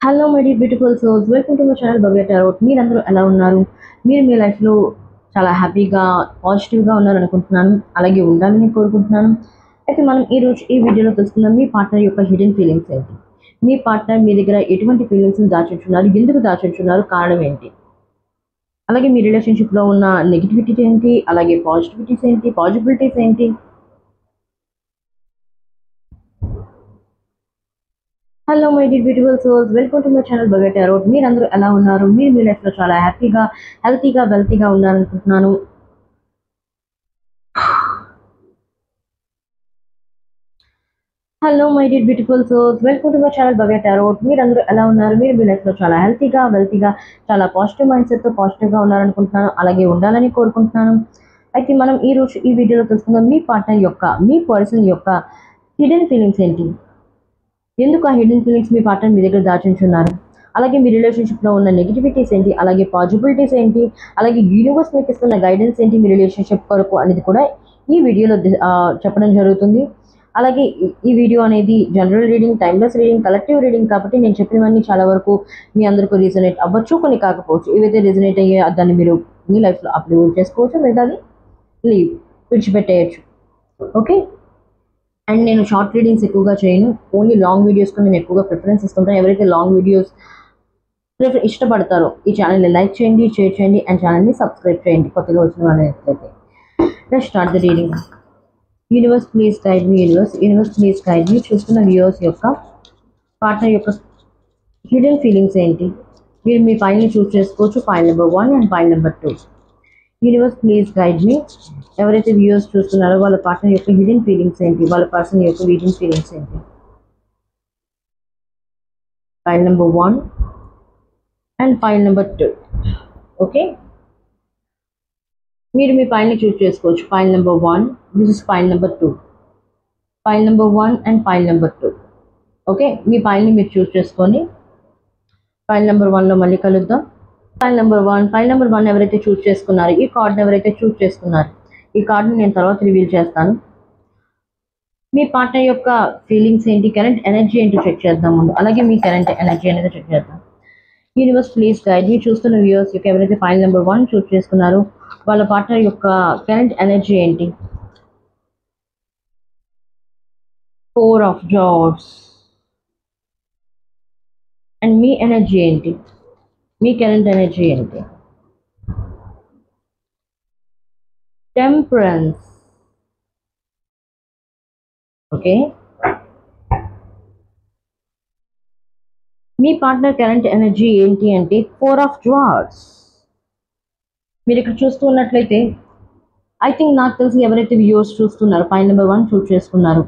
Hello my dear beautiful souls, welcome to my channel Bhavya Tarot. మీరందరూ ఎలా ఉన్నారు? మీరు మీ లైఫ్లో చాలా హ్యాపీగా పాజిటివ్గా ఉన్నారనుకుంటున్నాను, అలాగే ఉండాలని కోరుకుంటున్నాను. అయితే మనం ఈరోజు ఈ వీడియోలో తెలుసుకుందాం మీ పార్ట్నర్ యొక్క హిడెన్ ఫీలింగ్స్ ఏంటి, మీ పార్ట్నర్ మీ దగ్గర ఎటువంటి ఫీలింగ్స్ని దాచుంటున్నారు, ఎందుకు దాచుంటున్నారు, కారణం ఏంటి, అలాగే మీ రిలేషన్షిప్లో ఉన్న నెగిటివిటీ ఏంటి, అలాగే పాజిటివిటీస్ ఏంటి. Hello my dear beautiful souls, welcome to my channel Bhavya Tarot. మీరందరూ ఎలా ఉన్నారు? మీరు మీ లైఫ్లో చాలా హ్యాపీగా, హెల్తీగా, వెల్తీగా ఉన్నారనుకుంటున్నాను. Hello my dear beautiful souls, welcome to my channel Bhavya Tarot. మీరందరూ ఎలా ఉన్నారు? మీరు మీ లైఫ్లో చాలా హెల్తీగా, వెల్తీగా, చాలా పాజిటివ్ మైండ్ సెట్తో పాజిటివ్గా ఉన్నారనుకుంటున్నాను, అలాగే ఉండాలని కోరుకుంటున్నాను. అయితే మనం ఈరోజు ఈ వీడియోలో తెలుసుకుందాం మీ పార్ట్నర్ యొక్క, మీ పర్సన్ యొక్క హిడెన్ ఫీలింగ్స్ ఏంటి, ఎందుకు ఆ హిడెన్ ఫీలింగ్స్ మీ పార్ట్నర్ మీ దగ్గర దాచుంటున్నారు, అలాగే మీ రిలేషన్షిప్లో ఉన్న నెగిటివిటీస్ ఏంటి, అలాగే పాజిబిలిటీస్ ఏంటి, అలాగే యూనివర్స్ మీకు ఇస్తున్న గైడెన్స్ ఏంటి మీ రిలేషన్షిప్ కొరకు అనేది కూడా ఈ వీడియోలో చెప్పడం జరుగుతుంది. అలాగే ఈ వీడియో అనేది general reading, timeless reading, collective reading కాబట్టి నేను చెప్పినవన్నీ చాలా వరకు మీ అందరికీ రీజనేట్ అవ్వచ్చు, కొన్ని కాకపోవచ్చు. ఏవైతే రీజనేట్ అయ్యే దాన్ని మీరు మీ లైఫ్లో అప్లై చేసుకోవచ్చు, మిగతాది లీవ్ విడిచిపెట్టేయచ్చు. ఓకే. అండ్ నేను షార్ట్ రీడింగ్స్ ఎక్కువగా చేయను, ఓన్లీ లాంగ్ వీడియోస్కి నేను ఎక్కువగా ప్రిఫరెన్స్ ఇస్తుంటాను. ఎవరైతే లాంగ్ వీడియోస్ ఇష్టపడతారో ఈ ఛానల్ని లైక్ చేయండి, షేర్ చేయండి అండ్ ఛానల్ని సబ్స్క్రైబ్ చేయండి కొత్తగా వచ్చిన వాళ్ళైతే. Let's start the reading. Universe please guide me, universe please guide me. చూస్తున్న వ్యూవర్స్ యొక్క పార్ట్నర్ యొక్క హిడెన్ ఫీలింగ్స్ ఏంటి, మీరు మీ ఫైల్ని చూస్ చేసుకోవచ్చు, file number 1 and file number 2. Universe please guide me. ఎవరైతే వ్యూవర్స్ చూస్తున్నారో వాళ్ళ పార్ట్నర్ యొక్క హిడెన్ ఫీలింగ్స్ ఏంటి, వాళ్ళ పర్సన్ యొక్క హిడెన్ ఫీలింగ్స్ ఏంటి. File number 1 and file number 2. Okay, మీరు మీ ఫైల్ని చూస్ చేసుకోవచ్చు. File number 1, this is file number 2. File number 1 and file number 2. Okay, మీ ఫైల్ని మీరు చూస్ చేసుకొని ఫైల్ నెంబర్ 1లో మళ్ళీ కలుద్దాం. ఫైల్ నెంబర్ 1 ఎవరైతే చూస్ చేసుకున్నారో, ఈ కార్డ్ని ఎవరైతే చూస్ చేసుకున్నారో, ఈ కార్డ్ని నేను తర్వాత రివీల్ చేస్తాను. మీ పార్ట్నర్ యొక్క ఫీలింగ్స్ ఏంటి, కరెంట్ ఎనర్జీ ఏంటో చెక్ చేద్దాం ముందు, అలాగే మీ కరెంట్ ఎనర్జీ అనేది చెక్ చేద్దాం. Universe please guide me. చూస్తున్న వ్యూవర్స్ యొక్క ఎవరైతే ఫైల్ నెంబర్ 1 చూస్ చేసుకున్నారో వాళ్ళ పార్ట్నర్ యొక్క కరెంట్ ఎనర్జీ ఏంటి. 4 ఆఫ్ జార్స్. అండ్ మీ ఎనర్జీ ఏంటి, మీ కరెంట్ ఎనర్జీ ఏంటి. టెంపరెన్స్. ఓకే, మీ పార్ట్నర్ కరెంట్ ఎనర్జీ ఏంటి అంటే 4 ఆఫ్ జార్స్. మీరు ఇక్కడ చూస్తూ ఉన్నట్లయితే ఐ థింక్ నాకు తెలిసి ఎవరైతే వ్యూవర్స్ చూస్తున్నారు ఫైల్ నెంబర్ 1 చూస్ చేసుకున్నారు,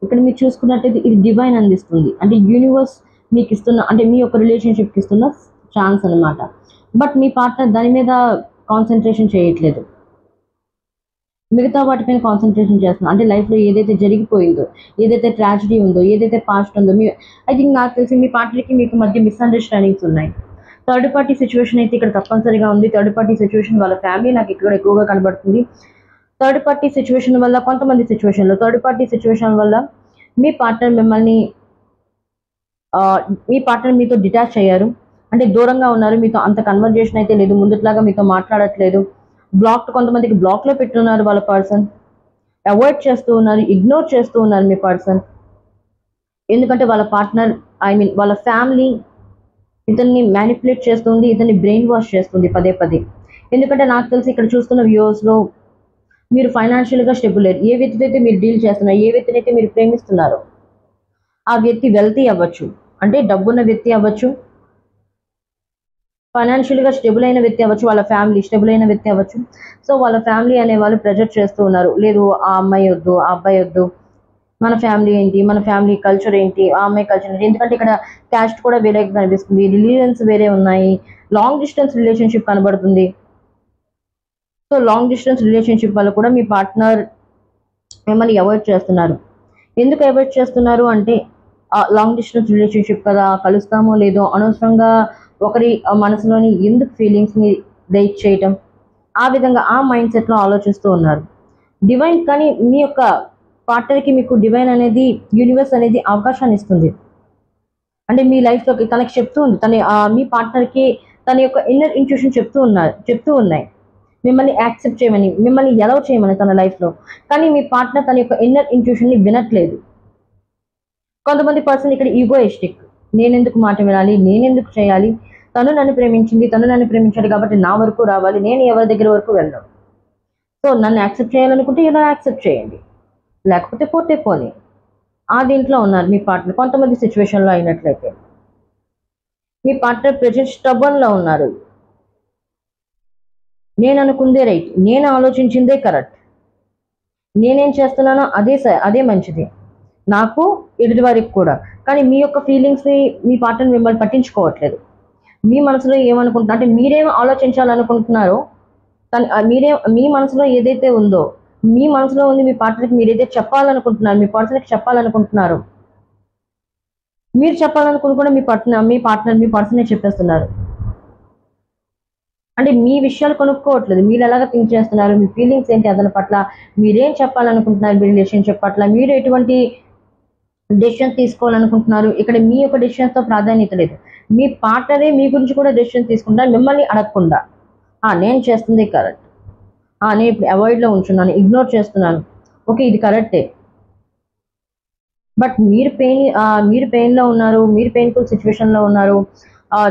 ఇక్కడ మీరు చూసుకున్నట్లయితే ఇది డివైన్ అందిస్తుంది, అంటే యూనివర్స్ మీకు ఇస్తున్న, అంటే మీ యొక్క రిలేషన్షిప్కి ఇస్తున్న ఛాన్స్ అనమాట. బట్ మీ పార్ట్నర్ దాని మీద కాన్సన్ట్రేషన్ చేయట్లేదు, మిగతా వాటిపైన కాన్సన్ట్రేషన్ చేస్తున్నారు. అంటే లైఫ్లో ఏదైతే జరిగిపోయిందో, ఏదైతే ట్రాజడీ ఉందో, ఏదైతే పాస్ట్ ఉందో, ఐ థింక్ నాకు తెలిసి మీ పార్ట్నర్కి మీకు మధ్య మిస్అండర్స్టాండింగ్స్ ఉన్నాయి. థర్డ్ పార్టీ సిచ్యువేషన్ అయితే ఇక్కడ తప్పనిసరిగా ఉంది. థర్డ్ పార్టీ సిచ్యువేషన్ వాళ్ళ ఫ్యామిలీ నాకు ఇక్కడ ఎక్కువగా కనబడుతుంది. థర్డ్ పార్టీ సిచ్యువేషన్ వల్ల, కొంతమంది సిచ్యువేషన్లో థర్డ్ పార్టీ సిచ్యువేషన్ వల్ల మీ పార్ట్నర్ మీ పార్ట్నర్ మీతో డిటాచ్ అయ్యారు, అంటే దూరంగా ఉన్నారు, మీతో అంత కన్వర్జేషన్ అయితే లేదు, ముందుట్లాగా మీతో మాట్లాడట్లేదు. కొంతమందికి బ్లాక్లో పెట్టున్నారు వాళ్ళ పర్సన్, అవాయిడ్ చేస్తూ ఉన్నారు, ఇగ్నోర్ చేస్తూ ఉన్నారు మీ పర్సన్. ఎందుకంటే వాళ్ళ పార్ట్నర్, వాళ్ళ ఫ్యామిలీ ఇతన్ని మ్యానిపులేట్ చేస్తుంది, ఇతన్ని బ్రెయిన్ వాష్ చేస్తుంది పదే పదే. ఎందుకంటే నాకు తెలిసి ఇక్కడ చూస్తున్న వ్యూవర్స్లో మీరు ఫైనాన్షియల్గా స్టెబుల్ అయ్యారు. ఏ వ్యక్తితో అయితే మీరు డీల్ చేస్తున్నారు, ఏ వ్యక్తిని అయితే మీరు ప్రేమిస్తున్నారో ఆ వ్యక్తి వెల్తీ అవ్వచ్చు, అంటే డబ్బున్న వ్యక్తి అవ్వచ్చు, ఫైనాన్షియల్గా స్టెబుల్ అయిన వ్యక్తి అవ్వచ్చు, వాళ్ళ ఫ్యామిలీ స్టెబుల్ అయిన వ్యక్తి అవ్వచ్చు. సో వాళ్ళ ఫ్యామిలీ అనే వాళ్ళు ప్రెజర్ చేస్తూ ఉన్నారు, లేదు ఆ అమ్మాయి వద్దు, ఆ అబ్బాయి వద్దు, మన ఫ్యామిలీ ఏంటి, మన ఫ్యామిలీ కల్చర్ ఏంటి, ఆ అమ్మాయి కల్చర్ ఏంటి. ఎందుకంటే ఇక్కడ క్యాస్ట్ కూడా వేరే కనిపిస్తుంది, రిలీజన్స్ వేరే ఉన్నాయి, లాంగ్ డిస్టెన్స్ రిలేషన్షిప్ కనబడుతుంది. సో లాంగ్ డిస్టెన్స్ రిలేషన్షిప్ వల్ల కూడా మీ పార్ట్నర్ మిమ్మల్ని అవాయిడ్ చేస్తున్నారు. ఎందుకు అవాయిడ్ చేస్తున్నారు అంటే లాంగ్ డిస్టెన్స్ రిలేషన్షిప్ కదా, కలుస్తామో లేదో, అనవసరంగా ఒకరి మనసులోని ఎందుకు ఫీలింగ్స్ని రైట్ చేయటం, ఆ విధంగా ఆ మైండ్ సెట్లో ఆలోచిస్తూ ఉన్నారు. డివైన్ కానీ మీ యొక్క పార్ట్నర్కి మీకు డివైన్ అనేది, యూనివర్స్ అనేది అవకాశాన్ని ఇస్తుంది. అంటే మీ లైఫ్లోకి తనకి చెప్తూ ఉంది, మీ పార్ట్నర్కి తన యొక్క ఇన్నర్ ఇంట్యూషన్ చెప్తూ ఉన్నాయి మిమ్మల్ని యాక్సెప్ట్ చేయమని, మిమ్మల్ని ఎలవ్ చేయమని తన లైఫ్లో. కానీ మీ పార్ట్నర్ తన యొక్క ఇన్నర్ ఇంట్యూషన్ని వినట్లేదు. కొంతమంది పర్సన్ ఇక్కడ ఈగోయిస్టిక్, నేనెందుకు మాట వినాలి, నేనెందుకు చేయాలి, తను నన్ను ప్రేమించింది, తను నన్ను ప్రేమించాడు కాబట్టి నా వరకు రావాలి, నేను ఎవరి దగ్గర వరకు వెళ్ళను. సో నన్ను యాక్సెప్ట్ చేయాలనుకుంటే ఇలా యాక్సెప్ట్ చేయండి, లేకపోతే పోతే పోనీ. ఆ దీంట్లో ఉన్నారు మీ పార్ట్నర్. కొంతమంది సిచ్యువేషన్లో అయినట్లయితే మీ పార్ట్నర్ ప్రెజెంట్ స్టబన్లో ఉన్నారు. నేను అనుకుందే రైట్, నేను ఆలోచించిందే కరెక్ట్, నేనేం చేస్తున్నానో అదే మంచిది నాకు, ఎదుటి వారికి కూడా. కానీ మీ యొక్క ఫీలింగ్స్ని మీ పార్ట్నర్ మిమ్మల్ని పట్టించుకోవట్లేదు. మీ మనసులో ఏమనుకుంటున్నా అంటే మీరేం ఆలోచించాలనుకుంటున్నారో మీ మనసులో ఏదైతే ఉందో, మీ మనసులో ఉంది మీ పార్ట్నర్కి మీరు ఏదైతే చెప్పాలనుకుంటున్నారు, మీ పర్సన్కి చెప్పాలనుకుంటున్నారు, మీరు చెప్పాలనుకుని కూడా మీ పర్సనే చెప్పేస్తున్నారు. అంటే మీ విషయాలు కొనుక్కోవట్లేదు, మీరు ఎలాగ థింక్ చేస్తున్నారు, మీ ఫీలింగ్స్ ఏంటి అతని పట్ల, మీరేం చెప్పాలనుకుంటున్నారు మీ రిలేషన్షిప్ పట్ల, మీరు ఎటువంటి డెసిషన్ తీసుకోవాలనుకుంటున్నారు. ఇక్కడ మీ యొక్క డెసిషన్స్తో ప్రాధాన్యత లేదు. మీ పార్ట్నరే మీ గురించి కూడా డెసిషన్ తీసుకుంటారు మిమ్మల్ని అడగకుండా. నేను చేస్తుంది కరెక్ట్, నేను ఇప్పుడు అవాయిడ్లో ఉంచున్నాను, ఇగ్నోర్ చేస్తున్నాను, ఓకే ఇది కరెక్టే. బట్ మీరు పెయిన్లో ఉన్నారు, మీరు పెయిన్ఫుల్ సిచ్యువేషన్లో ఉన్నారు,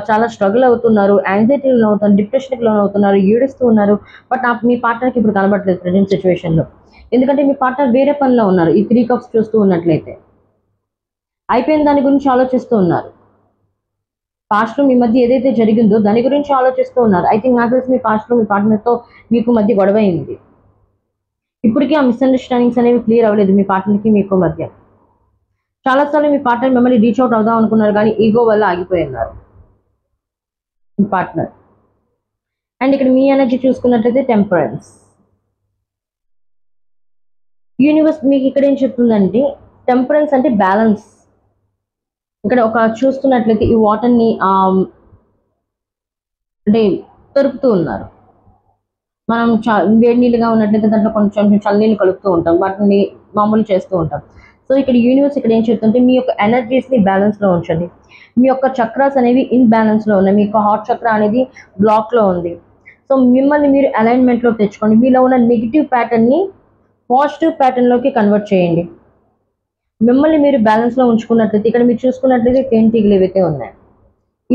చాలా స్ట్రగుల్ అవుతున్నారు, యాంగ్జైటీలో అవుతున్నారు, డిప్రెషన్కి లోన్ అవుతున్నారు, ఏడుస్తూ ఉన్నారు. బట్ మీ పార్ట్నర్కి ఇప్పుడు కనబడలేదు ప్రజెంట్ సిచ్యువేషన్లో. ఎందుకంటే మీ పార్ట్నర్ వేరే పనిలో ఉన్నారు. ఈ 3 కప్స్ చూస్తూ ఉన్నట్లయితే అయిపోయిన దాని గురించి ఆలోచిస్తూ ఉన్నారు. పాస్ట్లో మీ మధ్య ఏదైతే జరిగిందో దాని గురించి ఆలోచిస్తూ ఉన్నారు. ఐ థింక్ నాకు తెలిసి మీ పాస్ట్లో మీ పార్ట్నర్తో మీకు మధ్య గొడవ అయింది. ఇప్పటికీ ఆ మిస్అండర్స్టాండింగ్స్ అనేవి క్లియర్ అవ్వలేదు మీ పార్ట్నర్కి మీకు మధ్య. చాలాసార్లు మీ పార్ట్నర్ మిమ్మల్ని రీచ్ అవుట్ అవుదాం అనుకున్నారు, కానీ ఈగో వల్ల ఆగిపోయి ఉన్నారు మీ పార్ట్నర్. అండ్ ఇక్కడ మీ ఎనర్జీ చూసుకున్నట్లయితే టెంపరెన్స్. యూనివర్స్ మీకు ఇక్కడ ఏం చెప్తుందంటే, టెంపరెన్స్ అంటే బ్యాలెన్స్. ఇక్కడ చూస్తున్నట్లయితే ఈ వాటర్ని అంటే తరుపుతూ ఉన్నారు. మనం వేడి నీళ్ళుగా ఉన్నట్లయితే దాంట్లో కొంచెం చల్లనీళ్ళు కలుపుతూ ఉంటాం, వాటిని మామూలు చేస్తూ ఉంటాం. సో ఇక్కడ యూనివర్స్ ఇక్కడ ఏం చెప్తుంటే, మీ యొక్క ఎనర్జీస్ని బ్యాలెన్స్లో ఉంచండి. మీ యొక్క చక్రాస్ అనేవి ఇన్బ్యాలెన్స్లో ఉన్నాయి. మీ యొక్క హార్ట్ చక్ర అనేది బ్లాక్లో ఉంది. సో మిమ్మల్ని మీరు అలైన్మెంట్లో తెచ్చుకోండి. మీలో ఉన్న నెగిటివ్ ప్యాటర్న్ని పాజిటివ్ ప్యాటర్న్లోకి కన్వర్ట్ చేయండి. మిమ్మల్ని మీరు బ్యాలెన్స్లో ఉంచుకున్నట్లయితే, ఇక్కడ మీరు చూసుకున్నట్లయితే తేనెటీగలు ఏవైతే ఉన్నాయి,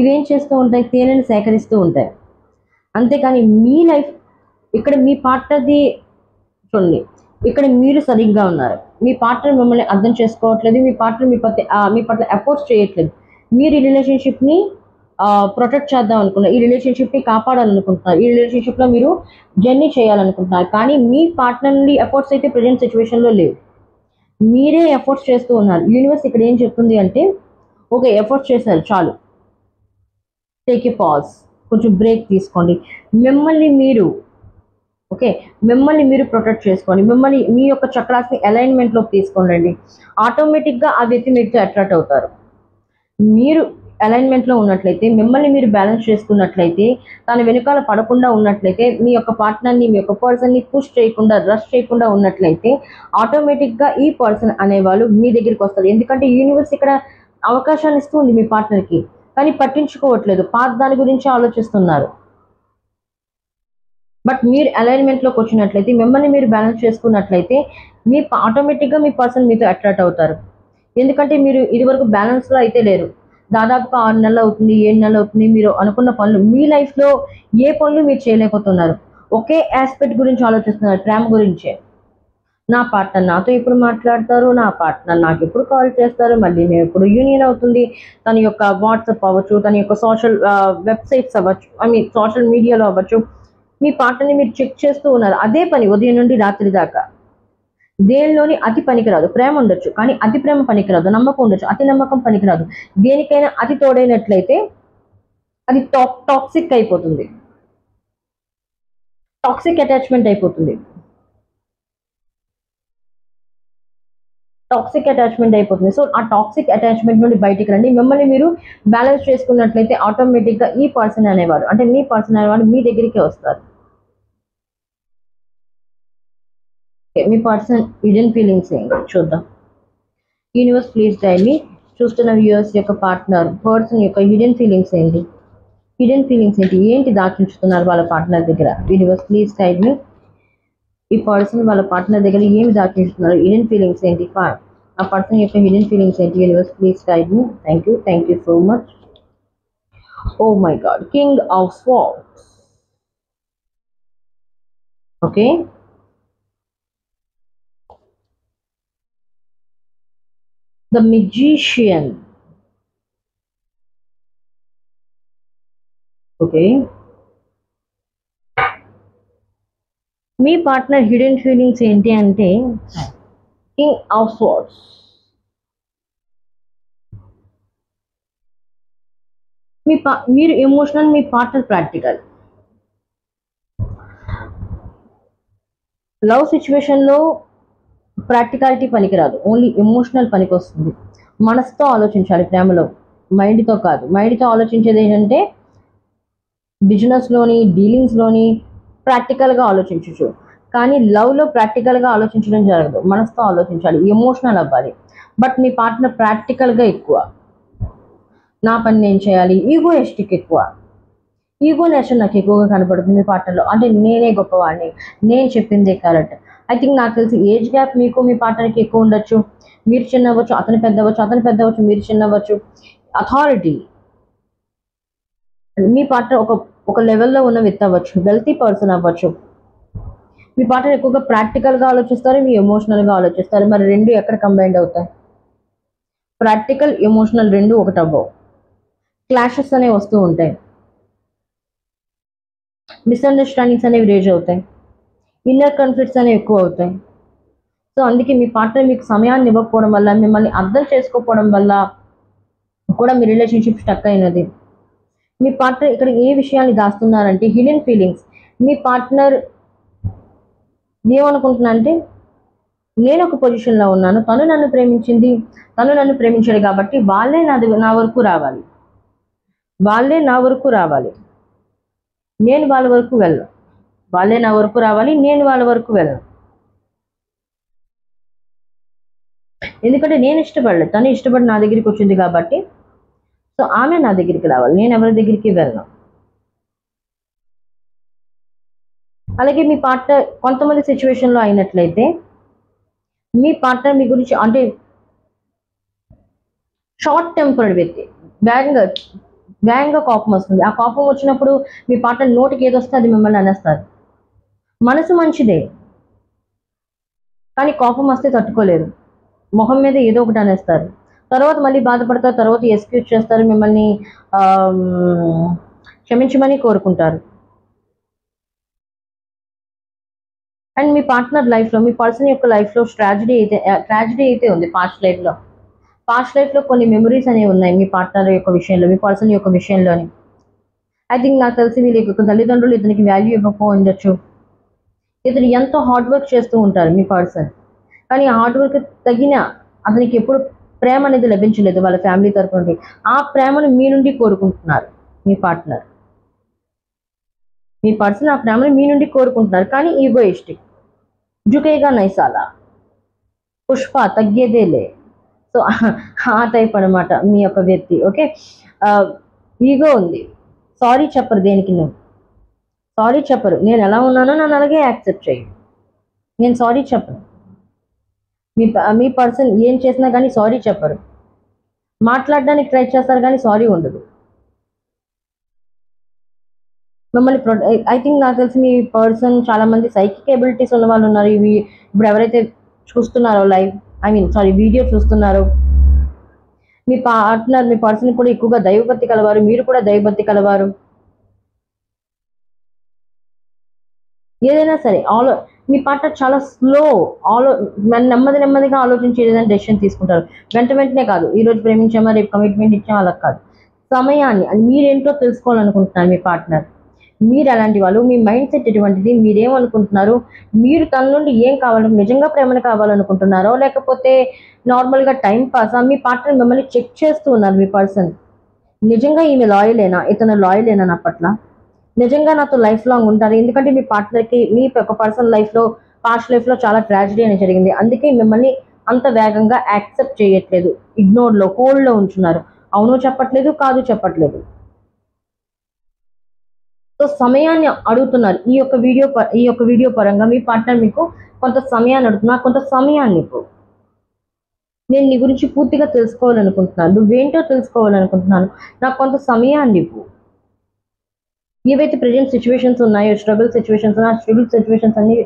ఇవేం చేస్తూ ఉంటాయి, తేనెని సేకరిస్తూ ఉంటాయి. అంతేకాని మీ లైఫ్ ఇక్కడ మీ పార్ట్నర్ది చూడండి, ఇక్కడ మీరు సరిగ్గా ఉన్నారు, మీ పార్ట్నర్ మిమ్మల్ని అర్థం చేసుకోవట్లేదు, మీ పార్ట్నర్ మీ పట్ల ఎఫర్ట్స్ చేయట్లేదు. మీరు ఈ రిలేషన్షిప్ని ప్రొటెక్ట్ చేద్దాం అనుకున్నారు, ఈ రిలేషన్షిప్ని కాపాడాలనుకుంటున్నారు, ఈ రిలేషన్షిప్లో మీరు జర్నీ చేయాలనుకుంటున్నారు. కానీ మీ పార్ట్నర్ నుండి ఎఫర్ట్స్ అయితే ప్రజెంట్ సిచ్యువేషన్లో లేవు, మీరే ఎఫర్ట్స్ చేస్తూ ఉన్నారు. యూనివర్స్ ఇక్కడ ఏం చెప్తుంది అంటే, ఓకే ఎఫర్ట్స్ చేశారు చాలు, టేక్ ఏ పాజ్, కొంచెం బ్రేక్ తీసుకోండి, మిమ్మల్ని మీరు ప్రొటెక్ట్ చేసుకోండి, మీ యొక్క చక్రాస్ని అలైన్మెంట్లోకి తీసుకోండి. ఆటోమేటిక్గా ఆ వ్యక్తి మీతో అట్రాక్ట్ అవుతారు. మీరు అలైన్మెంట్లో ఉన్నట్లయితే, మిమ్మల్ని మీరు బ్యాలెన్స్ చేసుకున్నట్లయితే, తన వెనుకాల పడకుండా ఉన్నట్లయితే, మీ యొక్క పార్ట్నర్ని మీ యొక్క పర్సన్ని పుష్ చేయకుండా రష్ చేయకుండా ఉన్నట్లయితే, ఆటోమేటిక్గా ఈ పర్సన్ అనేవాళ్ళు మీ దగ్గరికి వస్తారు. ఎందుకంటే యూనివర్స్ ఇక్కడ అవకాశాన్ని ఇస్తుంది మీ పార్ట్నర్కి, కానీ పట్టించుకోవట్లేదు, దాని గురించి ఆలోచిస్తున్నారు. బట్ మీరు అలైన్మెంట్లోకి వచ్చినట్లయితే, మిమ్మల్ని మీరు బ్యాలెన్స్ చేసుకున్నట్లయితే, ఆటోమేటిక్గా మీ పర్సన్ మీతో అట్రాక్ట్ అవుతారు. ఎందుకంటే మీరు ఇదివరకు బ్యాలెన్స్లో అయితే లేరు. దాదాపుగా 6 నెలలు అవుతుంది, 7 నెలలు అవుతుంది. మీరు అనుకున్న పనులు, మీ లైఫ్లో ఏ పనులు మీరు చేయలేకపోతున్నారు. ఒకే ఆస్పెక్ట్ గురించి ఆలోచిస్తున్నారు, ప్రేమ గురించే. నా పార్ట్నర్ నాతో ఎప్పుడు మాట్లాడతారు, నా పార్ట్నర్ నాకు ఎప్పుడు కాల్ చేస్తారు, మళ్ళీ మేము ఎప్పుడు యూనియన్ అవుతుంది. తన యొక్క వాట్సాప్ అవ్వచ్చు, తన యొక్క సోషల్ వెబ్సైట్స్ అవ్వచ్చు, సోషల్ మీడియాలో అవ్వచ్చు, మీ పార్ట్నర్ని మీరు చెక్ చేస్తూ ఉన్నారు. అదే పని ఉదయం నుండి రాత్రి దాకా. దేనిలోని అతి పనికిరాదు. ప్రేమ ఉండొచ్చు, కానీ అతి ప్రేమ పనికిరాదు. నమ్మకం ఉండొచ్చు, అతి నమ్మకం పనికిరాదు. దేనికైనా అతి తోడైనట్లయితే అది టాక్సిక్ అయిపోతుంది, టాక్సిక్ అటాచ్మెంట్ అయిపోతుంది. సో ఆ టాక్సిక్ అటాచ్మెంట్ నుండి బయటికి రండి. మిమ్మల్ని మీరు బ్యాలెన్స్ చేసుకున్నట్లయితే ఆటోమేటిక్గా ఈ పర్సన్ అనేవాడు, అంటే మీ పర్సన్ అనేవాడు మీ దగ్గరికి వస్తారు. మీ పర్సన్ హిడెన్ ఫీలింగ్స్ ఏంటి చూద్దాం. Universe please guide me. చూస్తున్న వ్యూయర్స్ యొక్క పార్ట్నర్ పర్సన్ యొక్క హిడెన్ ఫీలింగ్స్ ఏంటి? ఏంటి దాచుంచుతున్నారు వాళ్ళ పార్ట్నర్ దగ్గర? యూనివర్స్ ప్లీజ్ గైడ్ మీ. ఈ పర్సన్ వాళ్ళ పార్ట్నర్ దగ్గర ఏమి దాచుంచుతున్నారు? హిడెన్ ఫీలింగ్స్ ఏంటి? ఆ పర్సన్ యొక్క హిడెన్ ఫీలింగ్స్ ఏంటి? Universe please guide me. Thank you so much. Oh my god, king of swords. Okay, the magician. Okay, మీ పార్ట్నర్ హిడెన్ ఫీలింగ్స్ ఏంటి అంటే కింగ్ ఆఫ్ స్వార్డ్స్. మీరు ఎమోషనల్, మీ పార్ట్నర్ ప్రాక్టికల్. లవ్ సిచ్యువేషన్లో practicality పనికిరాదు, only emotional పనికి వస్తుంది. మనసుతో ఆలోచించాలి ప్రేమలో, మైండ్తో కాదు. మైండ్తో ఆలోచించేది ఏంటంటే బిజినెస్లోని, డీలింగ్స్లోని ప్రాక్టికల్గా ఆలోచించవచ్చు. కానీ లవ్లో ప్రాక్టికల్గా ఆలోచించడం జరగదు, మనసుతో ఆలోచించాలి, ఎమోషనల్ అవ్వాలి. బట్ మీ పార్ట్నర్ ప్రాక్టికల్గా ఎక్కువ, నా పని నేను చేయాలి, ఈగోయిస్టిక్ ఎక్కువ. ఈగో నేచర్ నాకు ఎక్కువగా కనపడుతుంది మీ పార్ట్నర్లో. అంటే నేనే గొప్పవాడిని, నేను చెప్పిందే కరెక్ట్. ఐ థింక్ నాకు తెలిసి ఏజ్ గ్యాప్ మీకు మీ పార్ట్నర్కి ఎక్కువ ఉండొచ్చు. మీరు చిన్న అవ్వచ్చు, అతను పెద్ద అవ్వచ్చు, మీరు చిన్న అవ్వచ్చు. అథారిటీ, మీ పార్ట్నర్ ఒక లెవెల్లో ఉన్న వ్యక్తి అవ్వచ్చు, వెల్తీ పర్సన్ అవ్వచ్చు. మీ పార్ట్నర్ ఎక్కువగా ప్రాక్టికల్గా ఆలోచిస్తారు, మీ ఎమోషనల్గా ఆలోచిస్తారు. మరి రెండు ఎక్కడ కంబైండ్ అవుతాయి? ప్రాక్టికల్, ఎమోషనల్ రెండు ఒకటి అవ్వవు. క్లాషెస్ అనేవి వస్తూ ఉంటాయి, మిస్అండర్స్టాండింగ్స్ అనేవి రేజ్ అవుతాయి, ఇన్నర్ కాన్ఫ్లిక్ట్స్ అనేవి ఎక్కువ అవుతాయి. సో అందుకే మీ పార్ట్నర్ మీకు సమయాన్ని ఇవ్వకపోవడం వల్ల, మిమ్మల్ని అర్థం చేసుకోకపోవడం వల్ల కూడా మీ రిలేషన్షిప్ స్టక్ అయినది. మీ పార్ట్నర్ ఇక్కడ ఏ విషయాన్ని దాస్తున్నారంటే హిడెన్ ఫీలింగ్స్. మీ పార్ట్నర్ ఏమనుకుంటున్నా అంటే నేను ఒక పొజిషన్లో ఉన్నాను, తను నన్ను ప్రేమించాడు కాబట్టి వాళ్ళే నా వరకు రావాలి, నేను వాళ్ళ వరకు వెళ్ళను. వాళ్ళే నా వరకు రావాలి, నేను వాళ్ళ వరకు వెళ్ళను. ఎందుకంటే నేను ఇష్టపడలేదు, తను ఇష్టపడి నా దగ్గరికి వచ్చింది కాబట్టి సో ఆమె నా దగ్గరికి రావాలి, నేను ఎవరి దగ్గరికి వెళ్ళను. అలాగే మీ పార్ట్నర్ కొంతమంది సిచ్యువేషన్లో అయినట్లయితే మీ పార్ట్నర్ మీ గురించి అంటే షార్ట్ టెంపర్డ్ వ్యక్తి, వేగంగా కోపం వస్తుంది. ఆ కోపం వచ్చినప్పుడు మీ పార్ట్నర్ నోటికి ఏది వస్తే అది మిమ్మల్ని అనేస్తారు. మనసు మంచిదే కానీ కోపం వస్తే తట్టుకోలేరు, మొహం మీద ఏదో ఒకటి అనేస్తారు. తర్వాత మళ్ళీ బాధపడతారు, తర్వాత ఎక్స్క్యూజ్ చేస్తారు, మిమ్మల్ని క్షమించమని కోరుకుంటారు. అండ్ మీ పార్ట్నర్ లైఫ్లో, మీ పర్సన్ యొక్క లైఫ్లో ట్రాజడీ అయితే ఉంది. పాస్ట్ లైఫ్లో కొన్ని మెమరీస్ అనేవి ఉన్నాయి మీ పార్ట్నర్ యొక్క విషయంలో, మీ పర్సన్ యొక్క విషయంలోని. ఐ థింక్ నాకు తెలిసి వీళ్ళ యొక్క తల్లిదండ్రులు ఇతనికి వాల్యూ ఇవ్వకపో ఉండొచ్చు. ఇతను ఎంతో హార్డ్ వర్క్ చేస్తూ ఉంటారు మీ పర్సన్, కానీ ఆ హార్డ్ వర్క్ తగిన అతనికి ఎప్పుడు ప్రేమ అనేది లభించలేదు వాళ్ళ ఫ్యామిలీ తరఫు నుండి. ఆ ప్రేమను మీ నుండి కోరుకుంటున్నారు మీ పార్ట్నర్. మీ పర్సన్ ఆ ప్రేమను మీ నుండి కోరుకుంటున్నారు కానీ ఈగోయిస్టిక్. జుకేగా నైసాలా, పుష్ప తగ్గేదేలే. సో ఆ టైప్ అనమాట మీ యొక్క వ్యక్తి. ఓకే, ఈగో ఉంది, సారీ చెప్పరు, దేనికి నువ్వు సారీ చెప్పరు. నేను ఎలా ఉన్నానో నన్ను అలాగే యాక్సెప్ట్ చేయి, నేను సారీ చెప్పను. మీ పర్సన్ ఏం చేసినా కానీ సారీ చెప్పరు, మాట్లాడడానికి ట్రై చేస్తారు కానీ సారీ ఉండదు. మిమ్మల్ని ఐ థింక్ నాకు తెలిసి మీ పర్సన్ చాలా మంది సైకిక్ ఎబిలిటీస్ ఉన్న వాళ్ళు ఉన్నారు. ఇవి ఇప్పుడు ఎవరైతే చూస్తున్నారో వీడియో చూస్తున్నారో మీ పార్ట్నర్, మీ పర్సన్ కూడా ఎక్కువగా దైవభక్తి కలవారు, మీరు కూడా దైవభక్తి కలవారు. ఏదైనా సరే మీ పార్ట్నర్ చాలా నెమ్మదిగా ఆలోచించి ఏదైనా డెసిషన్ తీసుకుంటారు. వెంటనే కాదు, ఈరోజు ప్రేమించామా రేపు కమిట్మెంట్ ఇచ్చామా అలా కాదు. సమయాన్ని మీరేంటో తెలుసుకోవాలనుకుంటున్నారు మీ పార్ట్నర్. మీరు అలాంటి వాళ్ళు, మీ మైండ్ సెట్ ఎటువంటిది, మీరేమనుకుంటున్నారు, మీరు తన నుండి ఏం కావాలంటే నిజంగా ప్రేమను కావాలనుకుంటున్నారో లేకపోతే నార్మల్గా టైం పాసా? మీ పార్ట్నర్ మిమ్మల్ని చెక్ చేస్తూ ఉన్నారు మీ పర్సన్. నిజంగా ఈమె లాయలేనా, ఇతను లాయలేనా నా పట్ల, నిజంగా నాతో లైఫ్ లాంగ్ ఉంటారు? ఎందుకంటే మీ పార్ట్నర్కి మీ ఒక పర్సన్ పాస్ట్ లైఫ్లో చాలా ట్రాజడీ అనేది జరిగింది, అందుకే మిమ్మల్ని అంత వేగంగా యాక్సెప్ట్ చేయట్లేదు, ఇగ్నోర్లో హోల్డ్లో ఉంచున్నారు. అవును చెప్పట్లేదు, కాదు చెప్పట్లేదు. సో సమయాన్ని అడుగుతున్నారు. ఈ యొక్క వీడియో పరంగా మీ పార్ట్నర్ మీకు కొంత సమయాన్ని అడుగుతున్నారు, కొంత సమయాన్ని ఇవ్వు. నేను నీ గురించి పూర్తిగా తెలుసుకోవాలనుకుంటున్నాను, నువ్వేంటో తెలుసుకోవాలనుకుంటున్నాను, నాకు కొంత సమయాన్ని ఇవ్వు. ఏవైతే ప్రజెంట్ సిచ్యువేషన్స్ ఉన్నాయో, స్ట్రగుల్ సిచ్యువేషన్స్ ఉన్నాయో, ఆ స్ట్రగుల్ సిచ్యువేషన్స్ అన్ని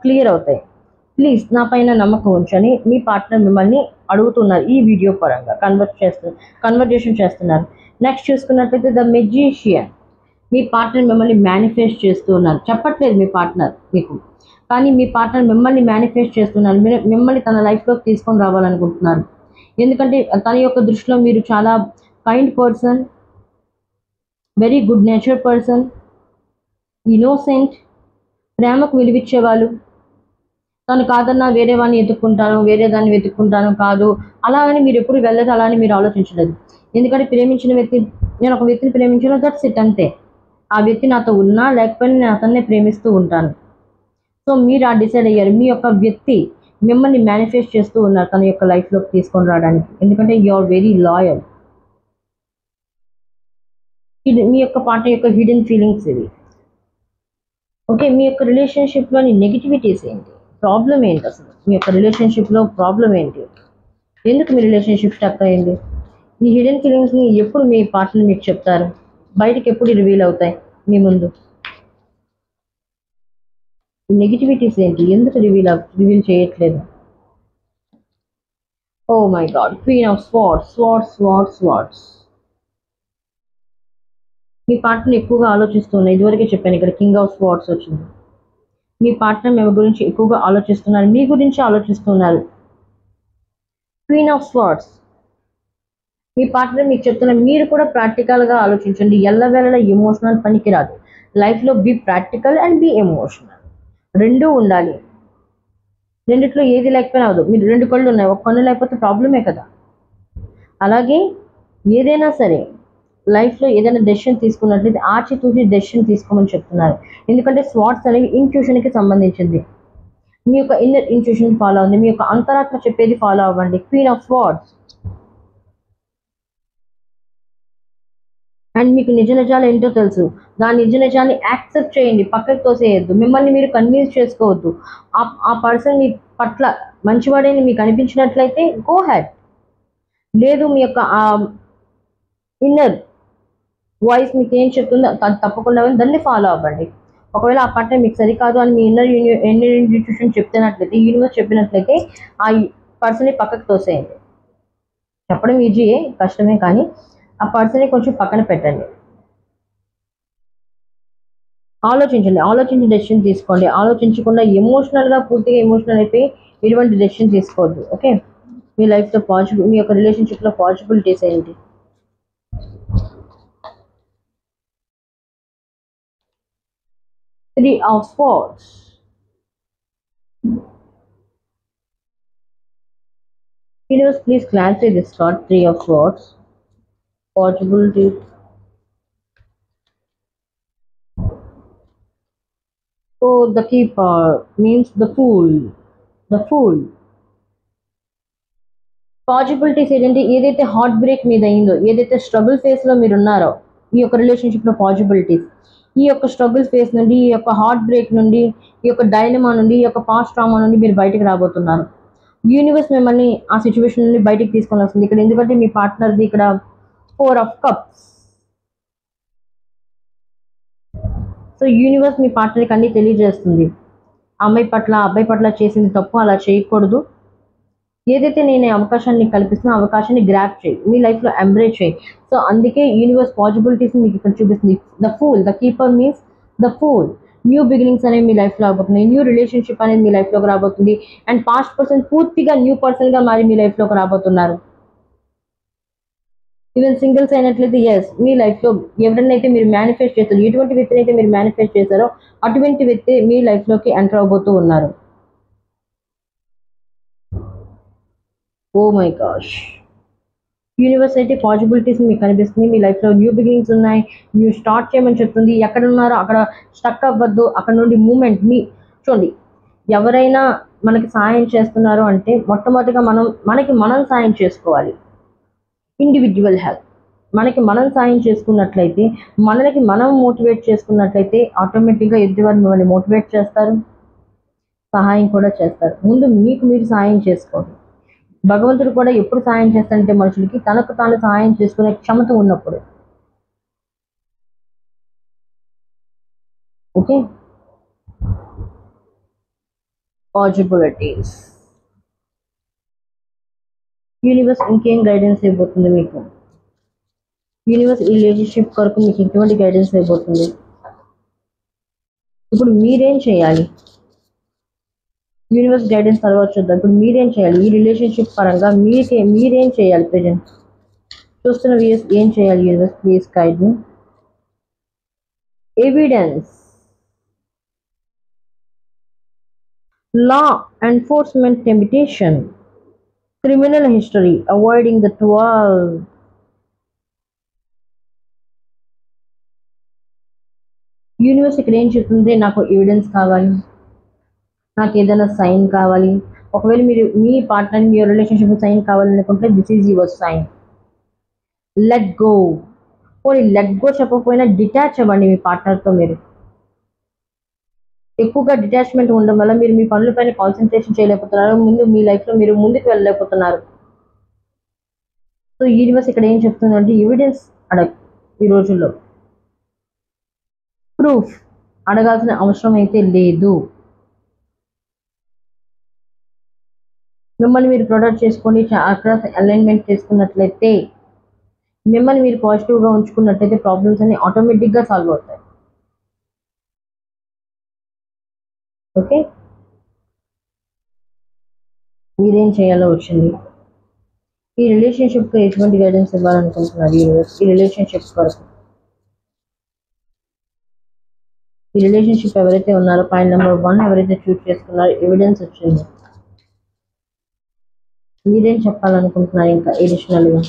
క్లియర్ అవుతాయి. ప్లీజ్ నా పైన నమ్మకం ఉంచని మీ పార్ట్నర్ మిమ్మల్ని అడుగుతున్నారు. ఈ వీడియో పరంగా కన్వర్జేషన్ చేస్తున్నారు. నెక్స్ట్ చూసుకున్నట్లయితే ద మెజిషియన్. మీ పార్ట్నర్ మిమ్మల్ని మేనిఫెస్ట్ చేస్తూ ఉన్నారు. చెప్పట్లేదు మీ పార్ట్నర్ మీకు, కానీ మీ పార్ట్నర్ మిమ్మల్ని మేనిఫెస్ట్ చేస్తున్నారు. మిమ్మల్ని తన లైఫ్లోకి తీసుకొని రావాలనుకుంటున్నారు. ఎందుకంటే తన యొక్క దృష్టిలో మీరు చాలా kind person, very good nature person, innocent, ప్రేమకు విలువిచ్చేవాళ్ళు. తను కాదన్నా వేరే వాడిని వెతుక్కుంటాను, వేరే దాన్ని వెతుక్కుంటాను కాదు, అలా అని మీరు ఎప్పుడు వెళ్ళదు, అలా అని మీరు ఆలోచించలేదు. ఎందుకంటే ప్రేమించిన వ్యక్తి, నేను ఒక వ్యక్తిని ప్రేమించిన దట్స్ ఇట్, అంతే. ఆ వ్యక్తి నాతో ఉన్నా లేకపోయినా నేను అతన్నే ప్రేమిస్తూ ఉంటాను. సో మీరు డిసైడ్ అయ్యారు. మీ యొక్క వ్యక్తి మిమ్మల్ని మేనిఫెస్ట్ చేస్తూ ఉన్నారు తన యొక్క లైఫ్లోకి తీసుకొని రావడానికి. ఎందుకంటే యు ఆర్ వెరీ లాయల్. ఇది మీ యొక్క పార్ట్నర్ యొక్క హిడెన్ ఫీలింగ్స్ ఇవి. ఓకే, మీ యొక్క రిలేషన్షిప్లోని నెగిటివిటీస్ ఏంటి, ప్రాబ్లం ఏంటి, అసలు మీ యొక్క రిలేషన్షిప్లో ప్రాబ్లం ఏంటి, ఎందుకు మీ రిలేషన్షిప్ స్టక్ అయింది, ఈ హిడెన్ ఫీలింగ్స్ని ఎప్పుడు మీ పార్ట్నర్ మీకు చెప్తారు, బయటకు ఎప్పుడు రివీల్ అవుతాయి మీ ముందు, నెగిటివిటీస్ ఏంటి, ఎందుకు రివీల్ చేయట్లేదు. Oh my god, queen of swords. మీ పార్ట్నర్ ఎక్కువగా ఆలోచిస్తున్నారు. ఇదివరకే చెప్పాను, ఇక్కడ కింగ్ ఆఫ్ స్వార్డ్స్ వచ్చింది. మీ పార్ట్నర్ మీ గురించి ఎక్కువగా ఆలోచిస్తున్నారు, మీ గురించి ఆలోచిస్తున్నారు. Queen of swords. మీ పార్ట్నర్ మీకు చెప్తున్నారు, మీరు కూడా ప్రాక్టికల్గా ఆలోచించండి. ఎల్లవేళలా ఎమోషనల్ పనికిరాదు. లైఫ్లో be practical and be emotional, రెండూ ఉండాలి. రెండిట్లో ఏది లేకపోయినా అవదు. మీరు రెండు కళ్ళు ఉన్నాయి, ఒక కన్ను లేకపోతే ప్రాబ్లమే కదా. అలాగే ఏదైనా సరే లైఫ్లో ఏదైనా డెసిషన్ తీసుకున్నట్లయితే ఆచితూచి డెసిషన్ తీసుకోమని చెప్తున్నారు. ఎందుకంటే స్వార్డ్స్ అనేవి ఇంట్యూషన్కి సంబంధించింది. మీ యొక్క ఇన్నర్ ఇంట్యూషన్ ఫాలో అవ్వండి, మీ యొక్క అంతరాత్మ చెప్పేది ఫాలో అవ్వండి. Queen of swords. అండ్ మీకు నిజ నిజాలు ఏంటో తెలుసు, దాని నిజ నిజాన్ని యాక్సెప్ట్ చేయండి, పక్కకి తోసేయద్దు. మిమ్మల్ని మీరు కన్విన్స్ చేసుకోవద్దు. ఆ పర్సన్ మీ పట్ల మంచివాడని మీకు అనిపించినట్లయితే గో హెడ్. లేదు, మీ యొక్క ఇన్నర్ వాయిస్ మీకు ఏం చెప్తుందో తప్పకుండా దాన్ని ఫాలో అవ్వండి. ఒకవేళ ఆ పార్ట్నర్ మీకు సరికాదు అని మీ ఇన్నర్ ఇంట్యూషన్ చెప్తున్నట్లయితే, యూనివర్స్ చెప్పినట్లయితే ఆ పర్సన్ని పక్కకు తోసేయండి. చెప్పడం ఈజీయే, కష్టమే, కానీ ఆ పర్సన్ని కొంచెం పక్కన పెట్టండి. ఆలోచించి డెసిషన్ తీసుకోండి. ఆలోచించకుండా పూర్తిగా ఎమోషనల్ అయిపోయి ఎటువంటి డెసిషన్ తీసుకోవద్దు. ఓకే, మీ లైఫ్లో మీ యొక్క రిలేషన్షిప్లో పాసిబిలిటీస్ ఏంటి. Three of Swords. Universe, please clarify this card. Three of Swords. Possibility. So the Keeper means the Fool. The Fool. Possibilities ఏంటంటే, ఏదైతే హార్ట్ బ్రేక్ మీద అయిందో, ఏదైతే స్ట్రగుల్ ఫేస్లో మీరు ఉన్నారో ఈ యొక్క రిలేషన్షిప్లో పాజిబిలిటీస్, ఈ యొక్క స్ట్రగుల్ ఫేస్ నుండి, ఈ యొక్క హార్ట్ బ్రేక్ నుండి, ఈ యొక్క డైలమా నుండి, ఈ యొక్క పాస్ట్ ట్రామా నుండి మీరు బయటకు రాబోతున్నారు. యూనివర్స్ మిమ్మల్ని ఆ సిచ్యువేషన్ నుండి బయటికి తీసుకొని వస్తుంది ఇక్కడ. ఎందుకంటే మీ పార్ట్నర్ది ఇక్కడ 4 of Cups. సో యూనివర్స్ మీ పార్ట్నర్కి అన్ని తెలియజేస్తుంది. అమ్మాయి పట్ల, అబ్బాయి పట్ల చేసింది తప్పు, అలా చేయకూడదు. ఏదైతే నేను అవకాశాన్ని కల్పిస్తున్నా అవకాశాన్ని గ్రాప్ చేయి, మీ లైఫ్లో ఎంబ్రేజ్ చేయి. సో అందుకే యూనివర్స్ పాసిబిలిటీస్ని మీకు ఇక్కడ చూపిస్తుంది. The fool, the keeper means the fool. New beginnings అనేవి మీ లైఫ్లో రాబోతుంది, న్యూ రిలేషన్షిప్ అనేది మీ లైఫ్లోకి రాబోతుంది. అండ్ పాస్ట్ పర్సన్ పూర్తిగా న్యూ పర్సన్గా మారి మీ లైఫ్లోకి రాబోతున్నారు. ఈవెన్ సింగిల్స్ అయినట్లయితే ఎస్, మీ లైఫ్లో ఎవరినైతే మీరు మేనిఫెస్ట్ చేస్తారో, ఎటువంటి వ్యక్తిని అయితే మీరు మేనిఫెస్ట్ చేస్తారో అటువంటి వ్యక్తి మీ లైఫ్లోకి ఎంటర్ అవబోతూ ఉన్నారు. ఓ మై గాష్, యూనివర్స్ అయితే పాసిబిలిటీస్ మీకు కనిపిస్తుంది. మీ లైఫ్లో న్యూ బిగినింగ్స్ ఉన్నాయి, న్యూ స్టార్ట్ చేయమని చెప్తుంది. ఎక్కడ ఉన్నారో అక్కడ స్టక్ అవ్వద్దు, అక్కడ నుండి మూమెంట్. చూడండి, ఎవరైనా మనకి సాయం చేస్తున్నారు అంటే మొట్టమొదటిగా మనకి మనం సాయం చేసుకోవాలి. Individual help. మనకి మనం సాయం చేసుకున్నట్లయితే, మనకి మనం మోటివేట్ చేసుకున్నట్లయితే ఆటోమేటిక్గా ఎదుటివారు మిమ్మల్ని మోటివేట్ చేస్తారు, సహాయం కూడా చేస్తారు. ముందు మీకు మీరు సాయం చేసుకోండి. భగవంతుడు కూడా ఎప్పుడు సాయం చేస్తాడంటే మనుషులకి తనకు తాను సహాయం చేసుకునే క్షమత ఉన్నప్పుడు. Okay, possibilities. యూనివర్స్ ఇంకేం గైడెన్స్ ఇవ్వబోతుంది మీకు? యూనివర్స్ ఈ రిలేషన్షిప్ కొరకు మీకు ఎటువంటి గైడెన్స్ ఇవ్వబోతుంది? ఇప్పుడు మీరేం చేయాలి? యూనివర్స్ గైడెన్స్ తర్వాత చూద్దాం. ఇప్పుడు మీరేం చేయాలి ఈ రిలేషన్షిప్ పరంగా? మీరేం చేయాలి? ప్రజెంట్ చూస్తున్న వ్యూస్ ఏం చేయాలి? Universe please guide me. Evidence, law enforcement, temptation, criminal history, avoiding the 12. Universe ఇక్కడ ఏం చెప్తుంది? నాకు ఎవిడెన్స్ కావాలి, నాకు ఏదైనా సైన్ కావాలి. ఒకవేళ మీరు మీ పార్ట్నర్ మీ రిలేషన్షిప్ సైన్ కావాలనుకుంటే this is your sign. Let go. పోనీ లెట్ గో చెప్పకపోయినా డిటాచ్ అవ్వండి మీ పార్ట్నర్తో. మీరు ఎక్కువగా డిటాచ్మెంట్ ఉండడం వల్ల మీరు మీ పనులపైన కాన్సన్ట్రేషన్ చేయలేకపోతున్నారు, మీ లైఫ్లో మీరు ముందుకు వెళ్ళలేకపోతున్నారు. సో యూనివర్స్ ఇక్కడ ఏం చెప్తుందంటే ఎవిడెన్స్ అడగ. ఈ రోజుల్లో ప్రూఫ్ అడగాల్సిన అవసరం అయితే లేదు. మిమ్మల్ని మీరు ప్రొటెక్ట్ చేసుకొని అక్రాస్ అలైన్మెంట్ చేసుకున్నట్లయితే, మిమ్మల్ని మీరు పాజిటివ్గా ఉంచుకున్నట్లయితే ప్రాబ్లమ్స్ అన్ని ఆటోమేటిక్గా సాల్వ్ అవుతాయి. ఓకే, మీరేం చేయాలో వచ్చింది. ఈ రిలేషన్షిప్కి ఎటువంటి గైడెన్స్ ఇవ్వాలనుకుంటున్నారు యూనివర్స్? ఈ రిలేషన్షిప్ కొరకు, ఈ రిలేషన్షిప్ ఎవరైతే ఉన్నారో పాయింట్ నెంబర్ 1 ఎవరైతే చూస్ చేసుకున్నారో ఎవిడెన్స్ వచ్చింది. మీరేం చెప్పాలనుకుంటున్నారు ఇంకా ఎడిషనల్గా?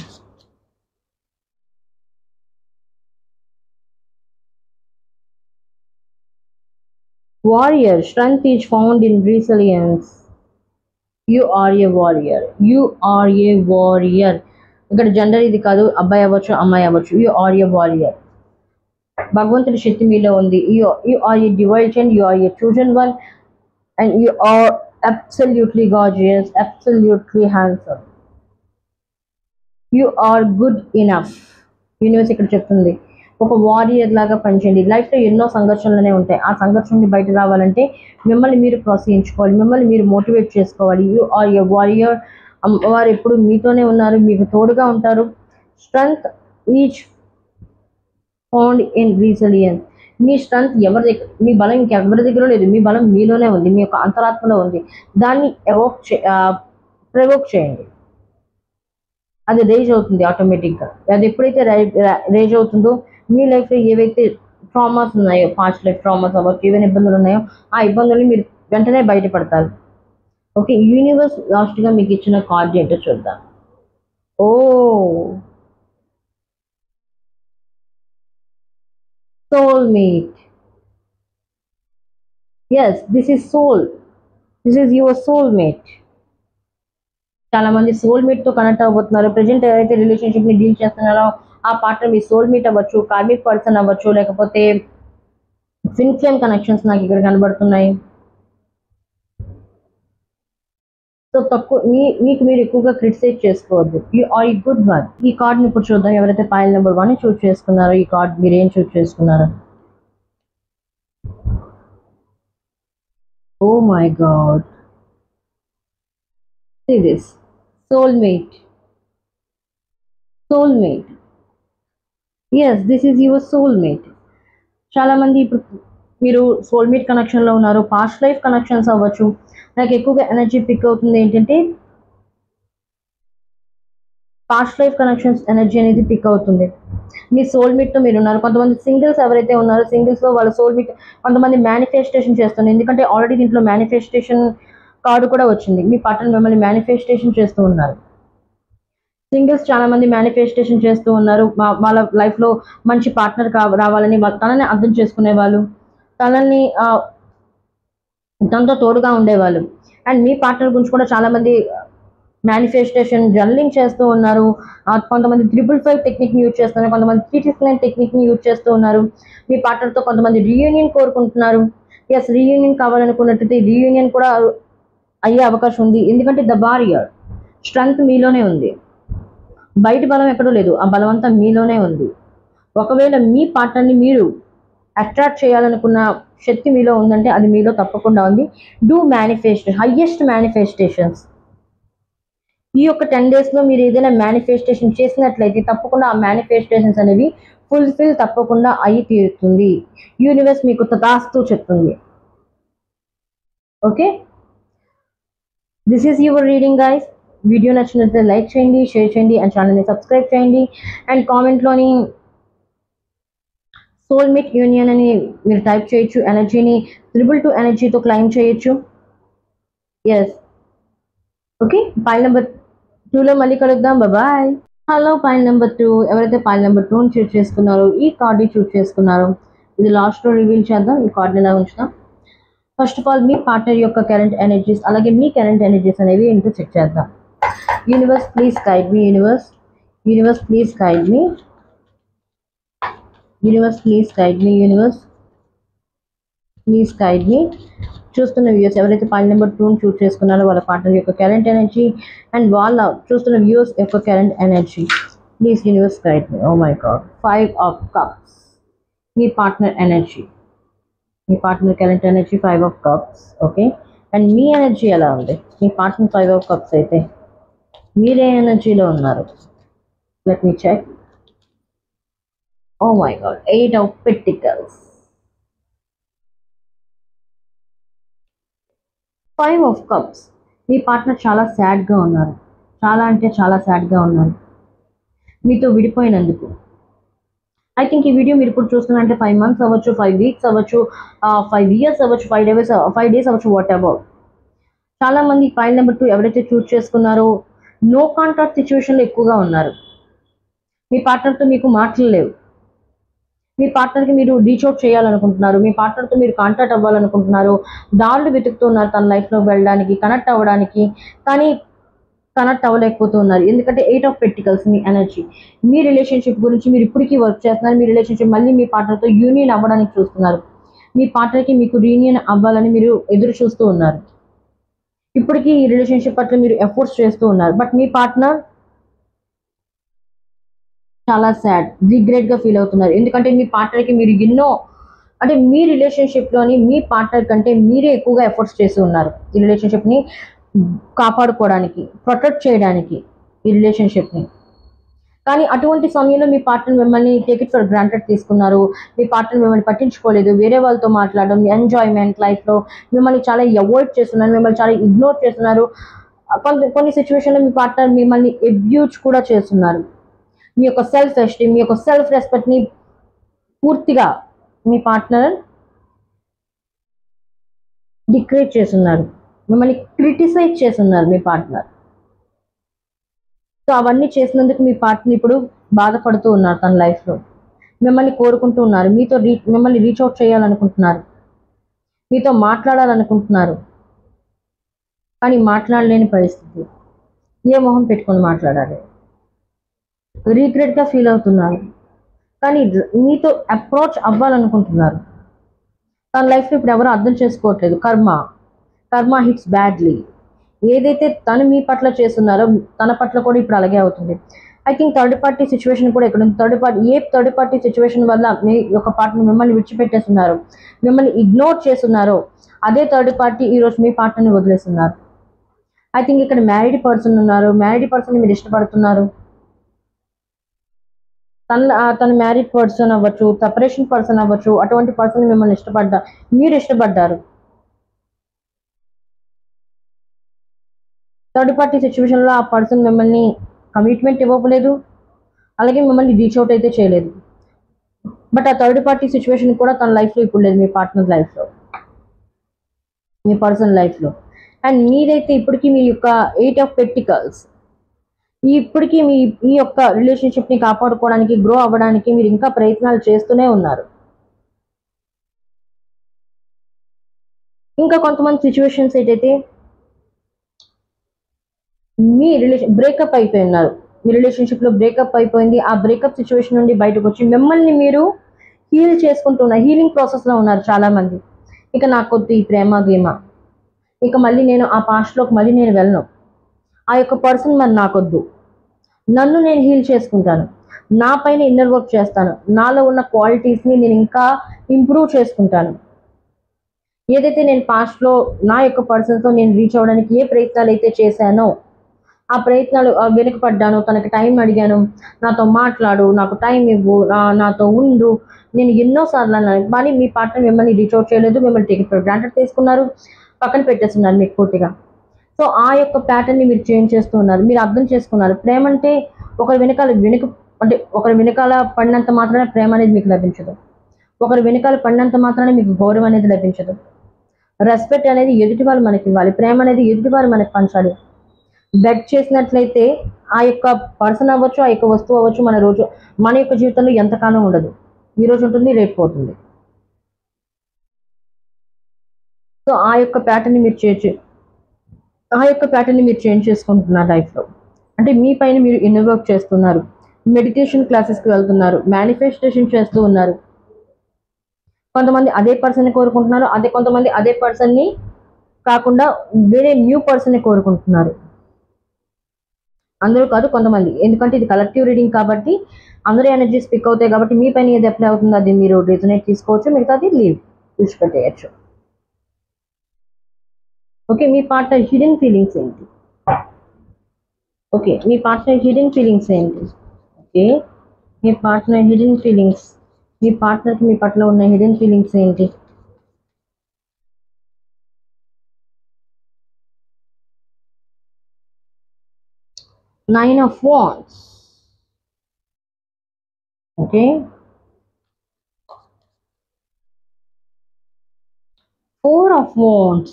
Warrior, strength is found in resilience. You are a warrior. You are a warrior. ఇక్కడ జెండర్ ఇది కాదు, అబ్బాయి అవ్వచ్చు అమ్మాయి అవ్వచ్చు. You are a warrior. భగవంతుడి శక్తి మీలో ఉంది. You are a divine child, you are a chosen one, and you are absolutely gorgeous, absolutely handsome. You are good enough. Universe ఇక్కడ చెప్తుంది ఒక వారియర్ లాగా పనిచేయండి. లైఫ్లో ఎన్నో సంఘర్షణలనే ఉంటాయి. ఆ సంఘర్షణ నుండి బయట రావాలంటే మిమ్మల్ని మీరు ప్రోత్సహించుకోవాలి, మిమ్మల్ని మీరు మోటివేట్ చేసుకోవాలి. You are a warrior. వారు ఎప్పుడు మీతోనే ఉన్నారు, మీకు తోడుగా ఉంటారు. Strength each found in resilience. మీ స్ట్రెంగ్త్ ఎవరి దగ్గర, మీ బలం ఇంకెవరి దగ్గర లేదు. మీ బలం మీలోనే ఉంది, మీ యొక్క అంతరాత్మలో ఉంది. దాన్ని ప్రవోక్ చేయండి. అది రేజ్ అవుతుంది ఆటోమేటిక్గా. అది ఎప్పుడైతే రేజ్ అవుతుందో మీ లైఫ్లో ఏవైతే ట్రామాస్ ఉన్నాయో, పాస్ట్ లైఫ్ ట్రామాస్ అవ్వచ్చు, ఏవైనా ఇబ్బందులు ఉన్నాయో ఆ ఇబ్బందుల్ని మీరు వెంటనే బయటపడతారు. ఓకే, యూనివర్స్ లాస్ట్గా మీకు ఇచ్చిన కార్డ్ ఏంటో చూద్దాం. ఓ, soulmate. Yes, this is soul. This is your soulmate. చాలా మంది సోల్మేట్తో కనెక్ట్ అవ్వబోతున్నారు. ప్రజెంట్ ఎవరైతే రిలేషన్షిప్ని డీల్ చేస్తున్నారో ఆ పార్ట్నర్ మీ సోల్మేట్ అవ్వచ్చు, కార్మిక్ పర్సన్ అవ్వచ్చు, లేకపోతే ట్విన్ ఫ్లేమ్ కనెక్షన్స్ నాకు ఇక్కడ కనబడుతున్నాయి. సో మీకు మీరు ఎక్కువగా క్రిటిసైజ్ చేసుకోవద్దు. యూ ఆర్ ఈ గుడ్ వన్. ఈ కార్డ్ని ఇప్పుడు చూద్దాం. ఎవరైతే పాయిల్ నెంబర్ 1 చూస్ చేసుకున్నారో ఈ కార్డ్ మీరు ఏం చూస్ చేసుకున్నారో. Oh my god, see this. Soulmate. Soulmate. Yes, this is your soulmate. చాలా మంది ఇప్పుడు మీరు సోల్మేట్ కనెక్షన్లో ఉన్నారు. పాస్ట్ లైఫ్ కనెక్షన్స్ అవ్వచ్చు. నాకు ఎక్కువగా ఎనర్జీ పిక్ అవుతుంది ఏంటంటే పాస్ట్ లైఫ్ కనెక్షన్స్ ఎనర్జీ అనేది పిక్ అవుతుంది. మీ సోల్మేట్తో మీరు ఉన్నారు. కొంతమంది సింగిల్స్ ఎవరైతే ఉన్నారో సింగిల్స్లో వాళ్ళ సోల్మేట్, కొంతమంది మేనిఫెస్టేషన్ చేస్తుంది. ఎందుకంటే ఆల్రెడీ దీంట్లో మేనిఫెస్టేషన్ కార్డు కూడా వచ్చింది. మీ పార్ట్నర్ మిమ్మల్ని మేనిఫెస్టేషన్ చేస్తూ ఉన్నారు. సింగిల్స్ చాలా మంది మేనిఫెస్టేషన్ చేస్తూ ఉన్నారు. వాళ్ళ లైఫ్లో మంచి పార్ట్నర్ రావాలని, తనని అర్థం చేసుకునే వాళ్ళు, తనతో తోడుగా ఉండేవాళ్ళు. అండ్ మీ పార్ట్నర్ గురించి కూడా చాలామంది మేనిఫెస్టేషన్ జర్నలింగ్ చేస్తూ ఉన్నారు. కొంతమంది 555 టెక్నిక్ని యూజ్ చేస్తున్నారు, కొంతమంది 369 టెక్నిక్ని యూజ్ చేస్తూ ఉన్నారు. మీ పార్ట్నర్తో కొంతమంది రీయూనియన్ కోరుకుంటున్నారు. ఎస్, రీయూనియన్ కావాలనుకున్నట్టయితే రీయూనియన్ కూడా అయ్యే అవకాశం ఉంది. ఎందుకంటే ద వారియర్ స్ట్రెంగ్త్ మీలోనే ఉంది, బయట బలం ఎక్కడో లేదు, ఆ బలం అంతా మీలోనే ఉంది. ఒకవేళ మీ పార్ట్నర్ని మీరు అట్రాక్ట్ చేయాలనుకున్న శక్తి మీలో ఉందంటే అది మీలో తప్పకుండా ఉంది. Do manifest highest manifestations. ఈ యొక్క 10 డేస్లో మీరు ఏదైనా మేనిఫెస్టేషన్ చేసినట్లయితే తప్పకుండా ఆ మేనిఫెస్టేషన్స్ అనేవి ఫుల్ఫిల్ తప్పకుండా అయి తీరుతుంది. యూనివర్స్ మీకు తదాస్తు చెప్తుంది. Okay, this is your reading guys. Video నచ్చినట్లయితే లైక్ చేయండి, షేర్ చేయండి అండ్ ఛానల్ని సబ్స్క్రైబ్ చేయండి. అండ్ కామెంట్లోని సోల్మేట్ యూనియన్ అని మీరు టైప్ చేయొచ్చు. ఎనర్జీని 222 ఎనర్జీతో క్లైమ్ చేయొచ్చు. ఎస్, ఓకే, పైల్ నెంబర్ 2లో మళ్ళీ కలుద్దాం. బాయ్. Hello, pile number 2. ఎవరైతే పైల్ నెంబర్ 2ని చూస్ చేసుకున్నారో ఈ కార్డ్ని చూస్ చేసుకున్నారో ఇది లాస్ట్లో రివీల్ చేద్దాం. ఈ కార్డ్ని ఎలా ఉంచుదాం. ఫస్ట్ ఆఫ్ ఆల్ మీ పార్ట్నర్ యొక్క కరెంట్ ఎనర్జీస్ అలాగే మీ కరెంట్ ఎనర్జీస్ అనేవి ఏంటో చెక్ చేద్దాం. Universe please guide me. Universe please guide me. Universe please guide me. Universe please guide me. చూస్తున్న వ్యూయర్స్ ఎవరైతే పాయింట్ నెంబర్ 2ని చూస్ చేసుకున్నారో వాళ్ళ పార్ట్నర్ యొక్క కరెంట్ ఎనర్జీ అండ్ వాళ్ళ చూస్తున్న వ్యూయర్స్ యొక్క current energy. Please universe guide me. Oh my god, 5 of cups మీ పార్ట్నర్ ఎనర్జీ, మీ partner current energy 5 of cups. Okay, and మీ ఎనర్జీ ఎలా ఉంది? మీ పార్ట్నర్ 5 ఆఫ్ కప్స్ అయితే మీరే ఎనర్జీలో ఉన్నారు. Let me check. Oh my god, 8 of pentacles, 5 of cups. మీ పార్ట్నర్ చాలా సాడ్గా ఉన్నారు, చాలా అంటే చాలా సాడ్గా ఉన్నారు మీతో విడిపోయినందుకు. ఐ థింక్ ఈ వీడియో మీరు ఇప్పుడు చూస్తున్నారంటే 5 months అవ్వచ్చు, 5 weeks అవ్వచ్చు, 5 years అవ్వచ్చు, 5 days అవ్వచ్చు, వాట్ ఎవర్. చాలామంది ఫైల్ నెంబర్ 2 ఎవరైతే చూస్ చేసుకున్నారో నో కాంటాక్ట్ సిచ్యువేషన్లో ఎక్కువగా ఉన్నారు. మీ పార్ట్నర్తో మీకు మాటలు లేవు. మీ పార్ట్నర్కి మీరు రీచ్ అవుట్ చేయాలనుకుంటున్నారు, మీ పార్ట్నర్తో మీరు కాంటాక్ట్ అవ్వాలనుకుంటున్నారు, దారులు వెతుకుతున్నారు తన లైఫ్లోకి వెళ్ళడానికి, కనెక్ట్ అవ్వడానికి, కానీ కనెక్ట్ అవ్వలేకపోతున్నారు. ఎందుకంటే 8 of pentacles me energy. Me relationship గురించి మీరు ఇప్పటికీ వర్క్ చేస్తున్నారు. మీ రిలేషన్షిప్ మళ్ళీ మీ పార్ట్నర్తో యూనియన్ అవ్వడానికి చూస్తున్నారు. మీ పార్ట్నర్కి మీకు రీయూనియన్ అవ్వాలని మీరు ఎదురు చూస్తూ ఉన్నారు. ఇప్పటికీ ఈ రిలేషన్షిప్ పట్ల మీరు ఎఫర్ట్స్ చేస్తూ ఉన్నారు. బట్ మీ పార్ట్నర్ చాలా సాడ్, రిగ్రెట్గా ఫీల్ అవుతున్నారు. ఎందుకంటే మీ పార్ట్నర్కి మీరు ఎన్నో అంటే మీ రిలేషన్షిప్లోని మీ పార్ట్నర్ కంటే మీరే ఎక్కువగా ఎఫర్ట్స్ చేస్తూ ఉన్నారు ఈ రిలేషన్షిప్ని కాపాడుకోవడానికి, ప్రొటెక్ట్ చేయడానికి ఈ రిలేషన్షిప్ని. కానీ అటువంటి సమయంలో మీ పార్ట్నర్ మిమ్మల్ని టేక్ ఇట్ ఫర్ గ్రాంటెడ్ తీసుకున్నారు. మీ పార్ట్నర్ మిమ్మల్ని పట్టించుకోలేదు, వేరే వాళ్ళతో మాట్లాడడం, ఎంజాయ్మెంట్ లైఫ్లో మిమ్మల్ని చాలా అవాయిడ్ చేస్తున్నారు, మిమ్మల్ని చాలా ఇగ్నోర్ చేస్తున్నారు. కొన్ని సిచ్యువేషన్లో మీ పార్ట్నర్ మిమ్మల్ని అబ్యూజ్ కూడా చేస్తున్నారు. మీ యొక్క సెల్ఫ్ ఎస్టీమ్, మీ యొక్క సెల్ఫ్ రెస్పెక్ట్ని పూర్తిగా మీ పార్ట్నర్ డిక్రేట్ చేస్తున్నారు, మిమ్మల్ని క్రిటిసైజ్ చేస్తున్నారు మీ పార్ట్నర్. సో అవన్నీ చేసినందుకు మీ పార్ట్నర్ ఇప్పుడు బాధపడుతూ ఉన్నారు తన లైఫ్లో. మిమ్మల్ని కోరుకుంటూ ఉన్నారు, మిమ్మల్ని రీచ్ అవుట్ చేయాలనుకుంటున్నారు, మీతో మాట్లాడాలనుకుంటున్నారు, కానీ మాట్లాడలేని పరిస్థితి. ఏ మొహం పెట్టుకొని మాట్లాడాలి? రిగ్రెట్గా ఫీల్ అవుతున్నారు, కానీ మీతో అప్రోచ్ అవ్వాలనుకుంటున్నారు. తన లైఫ్లో ఇప్పుడు ఎవరు అర్థం చేసుకోవట్లేదు. కర్మ హిట్స్ బ్యాడ్లీ. ఏదైతే తను మీ పట్ల చేస్తున్నారో తన పట్ల కూడా ఇప్పుడు అలాగే అవుతుంది. I think third party situation కూడా ఇక్కడ థర్డ్ పార్టీ సిచ్యువేషన్ వల్ల మీ యొక్క పార్ట్నర్ మిమ్మల్ని విడిచిపెట్టేస్తున్నారు, మిమ్మల్ని ఇగ్నోర్ చేస్తున్నారో అదే థర్డ్ పార్టీ ఈరోజు మీ పార్ట్నర్ని వదిలేస్తున్నారు. ఐ థింక్ ఇక్కడ మ్యారీడ్ పర్సన్ ఉన్నారు, మ్యారీడ్ పర్సన్ని మీరు ఇష్టపడుతున్నారు. తన మ్యారీడ్ పర్సన్ అవ్వచ్చు, సపరేషన్ పర్సన్ అవ్వచ్చు, అటువంటి పర్సన్ మిమ్మల్ని మీరు ఇష్టపడ్డారు. థర్డ్ పార్టీ సిచ్యువేషన్లో ఆ పర్సన్ మిమ్మల్ని కమిట్మెంట్ ఇవ్వలేదు, అలాగే మిమ్మల్ని రీచ్ అవుట్ అయితే చేయలేదు. బట్ ఆ థర్డ్ పార్టీ సిచ్యువేషన్ కూడా తన లైఫ్లో ఇప్పుడు లేదు, మీ పార్ట్నర్ లైఫ్లో, మీ పర్సన్ లైఫ్లో. అండ్ మీరైతే ఇప్పటికీ మీ యొక్క 8 ఆఫ్ పెంటికల్స్ ఇప్పటికీ ఈ యొక్క రిలేషన్షిప్ని కాపాడుకోవడానికి, గ్రో అవ్వడానికి మీరు ఇంకా ప్రయత్నాలు చేస్తూనే ఉన్నారు. ఇంకా కొంతమంది సిచ్యువేషన్స్ ఏంటైతే మీ బ్రేకప్ అయిపోయి ఉన్నారు, మీ రిలేషన్షిప్లో బ్రేకప్ అయిపోయింది. ఆ బ్రేకప్ సిచ్యువేషన్ నుండి బయటకు వచ్చి మిమ్మల్ని మీరు హీల్ చేసుకుంటున్నారు, హీలింగ్ ప్రాసెస్లో ఉన్నారు చాలామంది. ఇక నాకొద్దు ఈ ప్రేమ గేమ, ఇక మళ్ళీ నేను ఆ పాస్ట్లోకి మళ్ళీ నేను వెళ్ళను, ఆ యొక్క పర్సన్ మరి నాకొద్దు, నన్ను నేను హీల్ చేసుకుంటాను, నా పైన ఇన్నర్ వర్క్ చేస్తాను, నాలో ఉన్న క్వాలిటీస్ని నేను ఇంకా ఇంప్రూవ్ చేసుకుంటాను. ఏదైతే నేను పాస్ట్లో నా యొక్క పర్సన్తో నేను రీచ్ అవ్వడానికి ఏ ప్రయత్నాలు అయితే చేశానో ఆ ప్రయత్నాలు వెనుకపడ్డాను, తనకి టైం అడిగాను, నాతో మాట్లాడు, నాకు టైం ఇవ్వు, నాతో ఉండు, నేను ఎన్నోసార్లు అన్నాను. కానీ మీ పార్ట్నర్ మిమ్మల్ని రీచ్ అవుట్ చేయలేదు, మిమ్మల్ని టేక్ ఫర్ గ్రాంటెడ్ తీసుకున్నారు, పక్కన పెట్టేస్తున్నారు మీకు పూర్తిగా. సో ఆ యొక్క ప్యాటర్న్ని మీరు చేంజ్ చేస్తూ ఉన్నారు, మీరు అర్థం చేసుకున్నారు. ప్రేమ అంటే ఒకరి వెనకాల పడినంత మాత్రమే ప్రేమ అనేది మీకు లభించదు, ఒకరి వెనకాల పడినంత మాత్రమే మీకు గౌరవం అనేది లభించదు. రెస్పెక్ట్ అనేది ఎదుటి వాళ్ళు మనకి ఇవ్వాలి, ప్రేమ అనేది ఎదుటి వారు మనకి పంచాలి. బెగ్ చేసినట్లయితే ఆ యొక్క పర్సన్ అవ్వచ్చు, ఆ యొక్క వస్తువు అవ్వచ్చు, మన యొక్క జీవితంలో ఎంతకాలం ఉండదు. ఈరోజు ఉంటుంది, రేపు పోతుంది. సో ఆ యొక్క ప్యాటర్న్ని మీరు చేంజ్ చేసుకుంటున్నారు లైఫ్లో. అంటే మీ పైన మీరు ఇన్నర్ వర్క్ చేస్తున్నారు, మెడిటేషన్ క్లాసెస్కి వెళ్తున్నారు, మేనిఫెస్టేషన్ చేస్తూ ఉన్నారు. కొంతమంది అదే పర్సన్ని కోరుకుంటున్నారు, కొంతమంది అదే పర్సన్ని కాకుండా వేరే న్యూ పర్సన్ని కోరుకుంటున్నారు. అందరూ కాదు, కొంతమంది. ఎందుకంటే ఇది కలెక్టివ్ రీడింగ్ కాబట్టి అందరూ ఎనర్జీస్ పిక్ అవుతాయి కాబట్టి మీ పైన ఏది అప్లై అవుతుందో అది మీరు రిజనేట్ తీసుకోవచ్చు, మిగతాది లీవ్ విడిచిపెట్టేయచ్చు. ఓకే, మీ పార్ట్నర్ హిడెన్ ఫీలింగ్స్ ఏంటి? ఓకే, మీ పార్ట్నర్ హిడెన్ ఫీలింగ్స్ ఏంటి? ఓకే, మీ పార్ట్నర్ హిడెన్ ఫీలింగ్స్, మీ పార్ట్నర్కి మీ పట్ల ఉన్న హిడెన్ ఫీలింగ్స్ ఏంటి? Nine of Wands. Okay. 4 of Wands.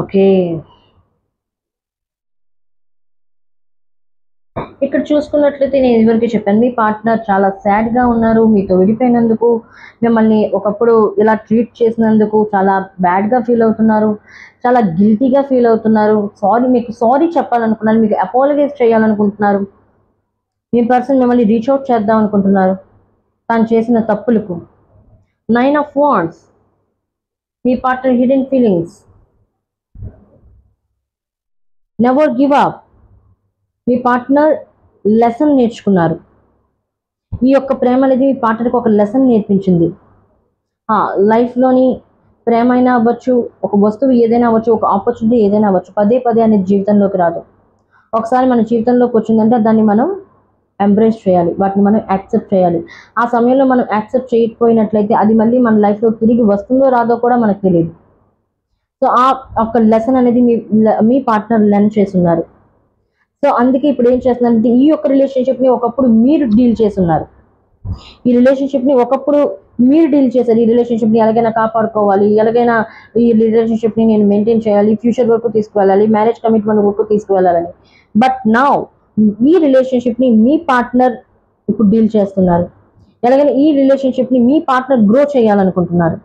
Okay, ఇక్కడ చూసుకున్నట్లయితే నేను ఇదివరకు చెప్పాను, మీ పార్ట్నర్ చాలా సాడ్గా ఉన్నారు, మీతో విడిపోయినందుకు, మిమ్మల్ని ఒకప్పుడు ఇలా ట్రీట్ చేసినందుకు చాలా బ్యాడ్గా ఫీల్ అవుతున్నారు, చాలా గిల్టీగా ఫీల్ అవుతున్నారు. మీకు సారీ చెప్పాలనుకున్నారు, మీకు అపాలజైజ్ చేయాలనుకుంటున్నారు. మీ పర్సన్ మిమ్మల్ని రీచ్ అవుట్ చేద్దాం అనుకుంటున్నారు తాను చేసిన తప్పులకు. 9 of Wands, me partner hidden feelings. Never give up, me partner lesson నేర్చుకున్నారు. ఈ యొక్క ప్రేమ అనేది మీ పార్ట్నర్కి ఒక లెసన్ నేర్పించింది. లైఫ్లోని ప్రేమ అయినా అవ్వచ్చు, ఒక వస్తువు ఏదైనా అవ్వచ్చు, ఒక ఆపర్చునిటీ ఏదైనా అవ్వచ్చు, పదే పదే అనేది జీవితంలోకి రాదు. ఒకసారి మన జీవితంలోకి వచ్చిందంటే దాన్ని మనం ఎంబ్రేస్ చేయాలి, వాటిని మనం యాక్సెప్ట్ చేయాలి. ఆ సమయంలో మనం యాక్సెప్ట్ చేయకపోయినట్లయితే అది మళ్ళీ మన లైఫ్లో తిరిగి వస్తుందో రాదో కూడా మనకు తెలియదు. సో ఆ ఒక లెసన్ అనేది మీ పార్ట్నర్ లెర్న్ చేస్తున్నారు. సో అందుకే ఇప్పుడు ఏం చేస్తున్నారంటే ఈ యొక్క రిలేషన్షిప్ని ఒకప్పుడు మీరు డీల్ చేస్తున్నారు, ఈ రిలేషన్షిప్ని ఒకప్పుడు మీరు డీల్ చేశారు. ఈ రిలేషన్షిప్ని ఎలాగైనా కాపాడుకోవాలి, ఎలాగైనా ఈ రిలేషన్షిప్ని నేను మెయింటైన్ చేయాలి, ఫ్యూచర్ వరకు తీసుకువెళ్ళాలి, మ్యారేజ్ కమిట్మెంట్ వరకు తీసుకువెళ్ళాలని. బట్ నౌ ఈ రిలేషన్షిప్ని మీ పార్ట్నర్ ఇప్పుడు డీల్ చేస్తున్నారు. ఎలాగైనా ఈ రిలేషన్షిప్ని మీ పార్ట్నర్ గ్రో చేయాలనుకుంటున్నారు.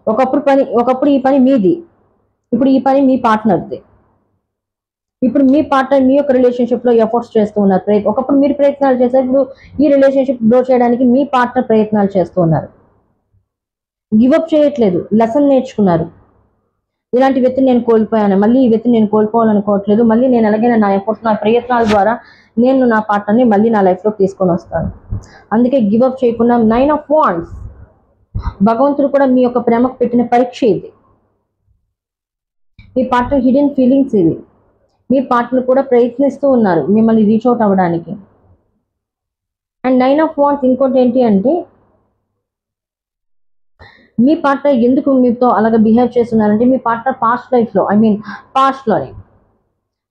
ఒకప్పుడు ఈ పని మీది, ఇప్పుడు ఈ పని మీ పార్ట్నర్ది. ఇప్పుడు మీ పార్ట్నర్ మీ యొక్క రిలేషన్షిప్లో ఎఫర్ట్స్ చేస్తూ ఉన్నారు. ఒకప్పుడు మీరు ప్రయత్నాలు చేశారు, ఇప్పుడు ఈ రిలేషన్షిప్ గ్రో చేయడానికి మీ పార్ట్నర్ ప్రయత్నాలు చేస్తూ ఉన్నారు. గివప్ చేయట్లేదు, లెసన్ నేర్చుకున్నారు. ఇలాంటి వ్యక్తిని నేను కోల్పోయాను, మళ్ళీ ఈ వ్యక్తిని నేను కోల్పోవాలనుకోవట్లేదు, మళ్ళీ నేను ఎలాగైనా నా ఎఫర్ట్స్, నా ప్రయత్నాల ద్వారా నేను నా పార్ట్నర్ని మళ్ళీ నా లైఫ్లోకి తీసుకొని వస్తాను. అందుకే గివప్ చేయకుండా 9 of Wands, భగవంతుడు కూడా మీ యొక్క ప్రేమకు పెట్టిన పరీక్ష ఇది. మీ పార్ట్నర్ హిడెన్ ఫీలింగ్స్ ఇవి. మీ పార్ట్నర్ కూడా ప్రయత్నిస్తూ ఉన్నారు మిమ్మల్ని రీచ్ అవుట్ అవ్వడానికి. అండ్ 9 of Wands ఇంకోటి ఏంటి అంటే మీ పార్ట్నర్ ఎందుకు మీతో అలాగ బిహేవ్ చేస్తున్నారంటే మీ పార్ట్నర్ పాస్ట్లోనే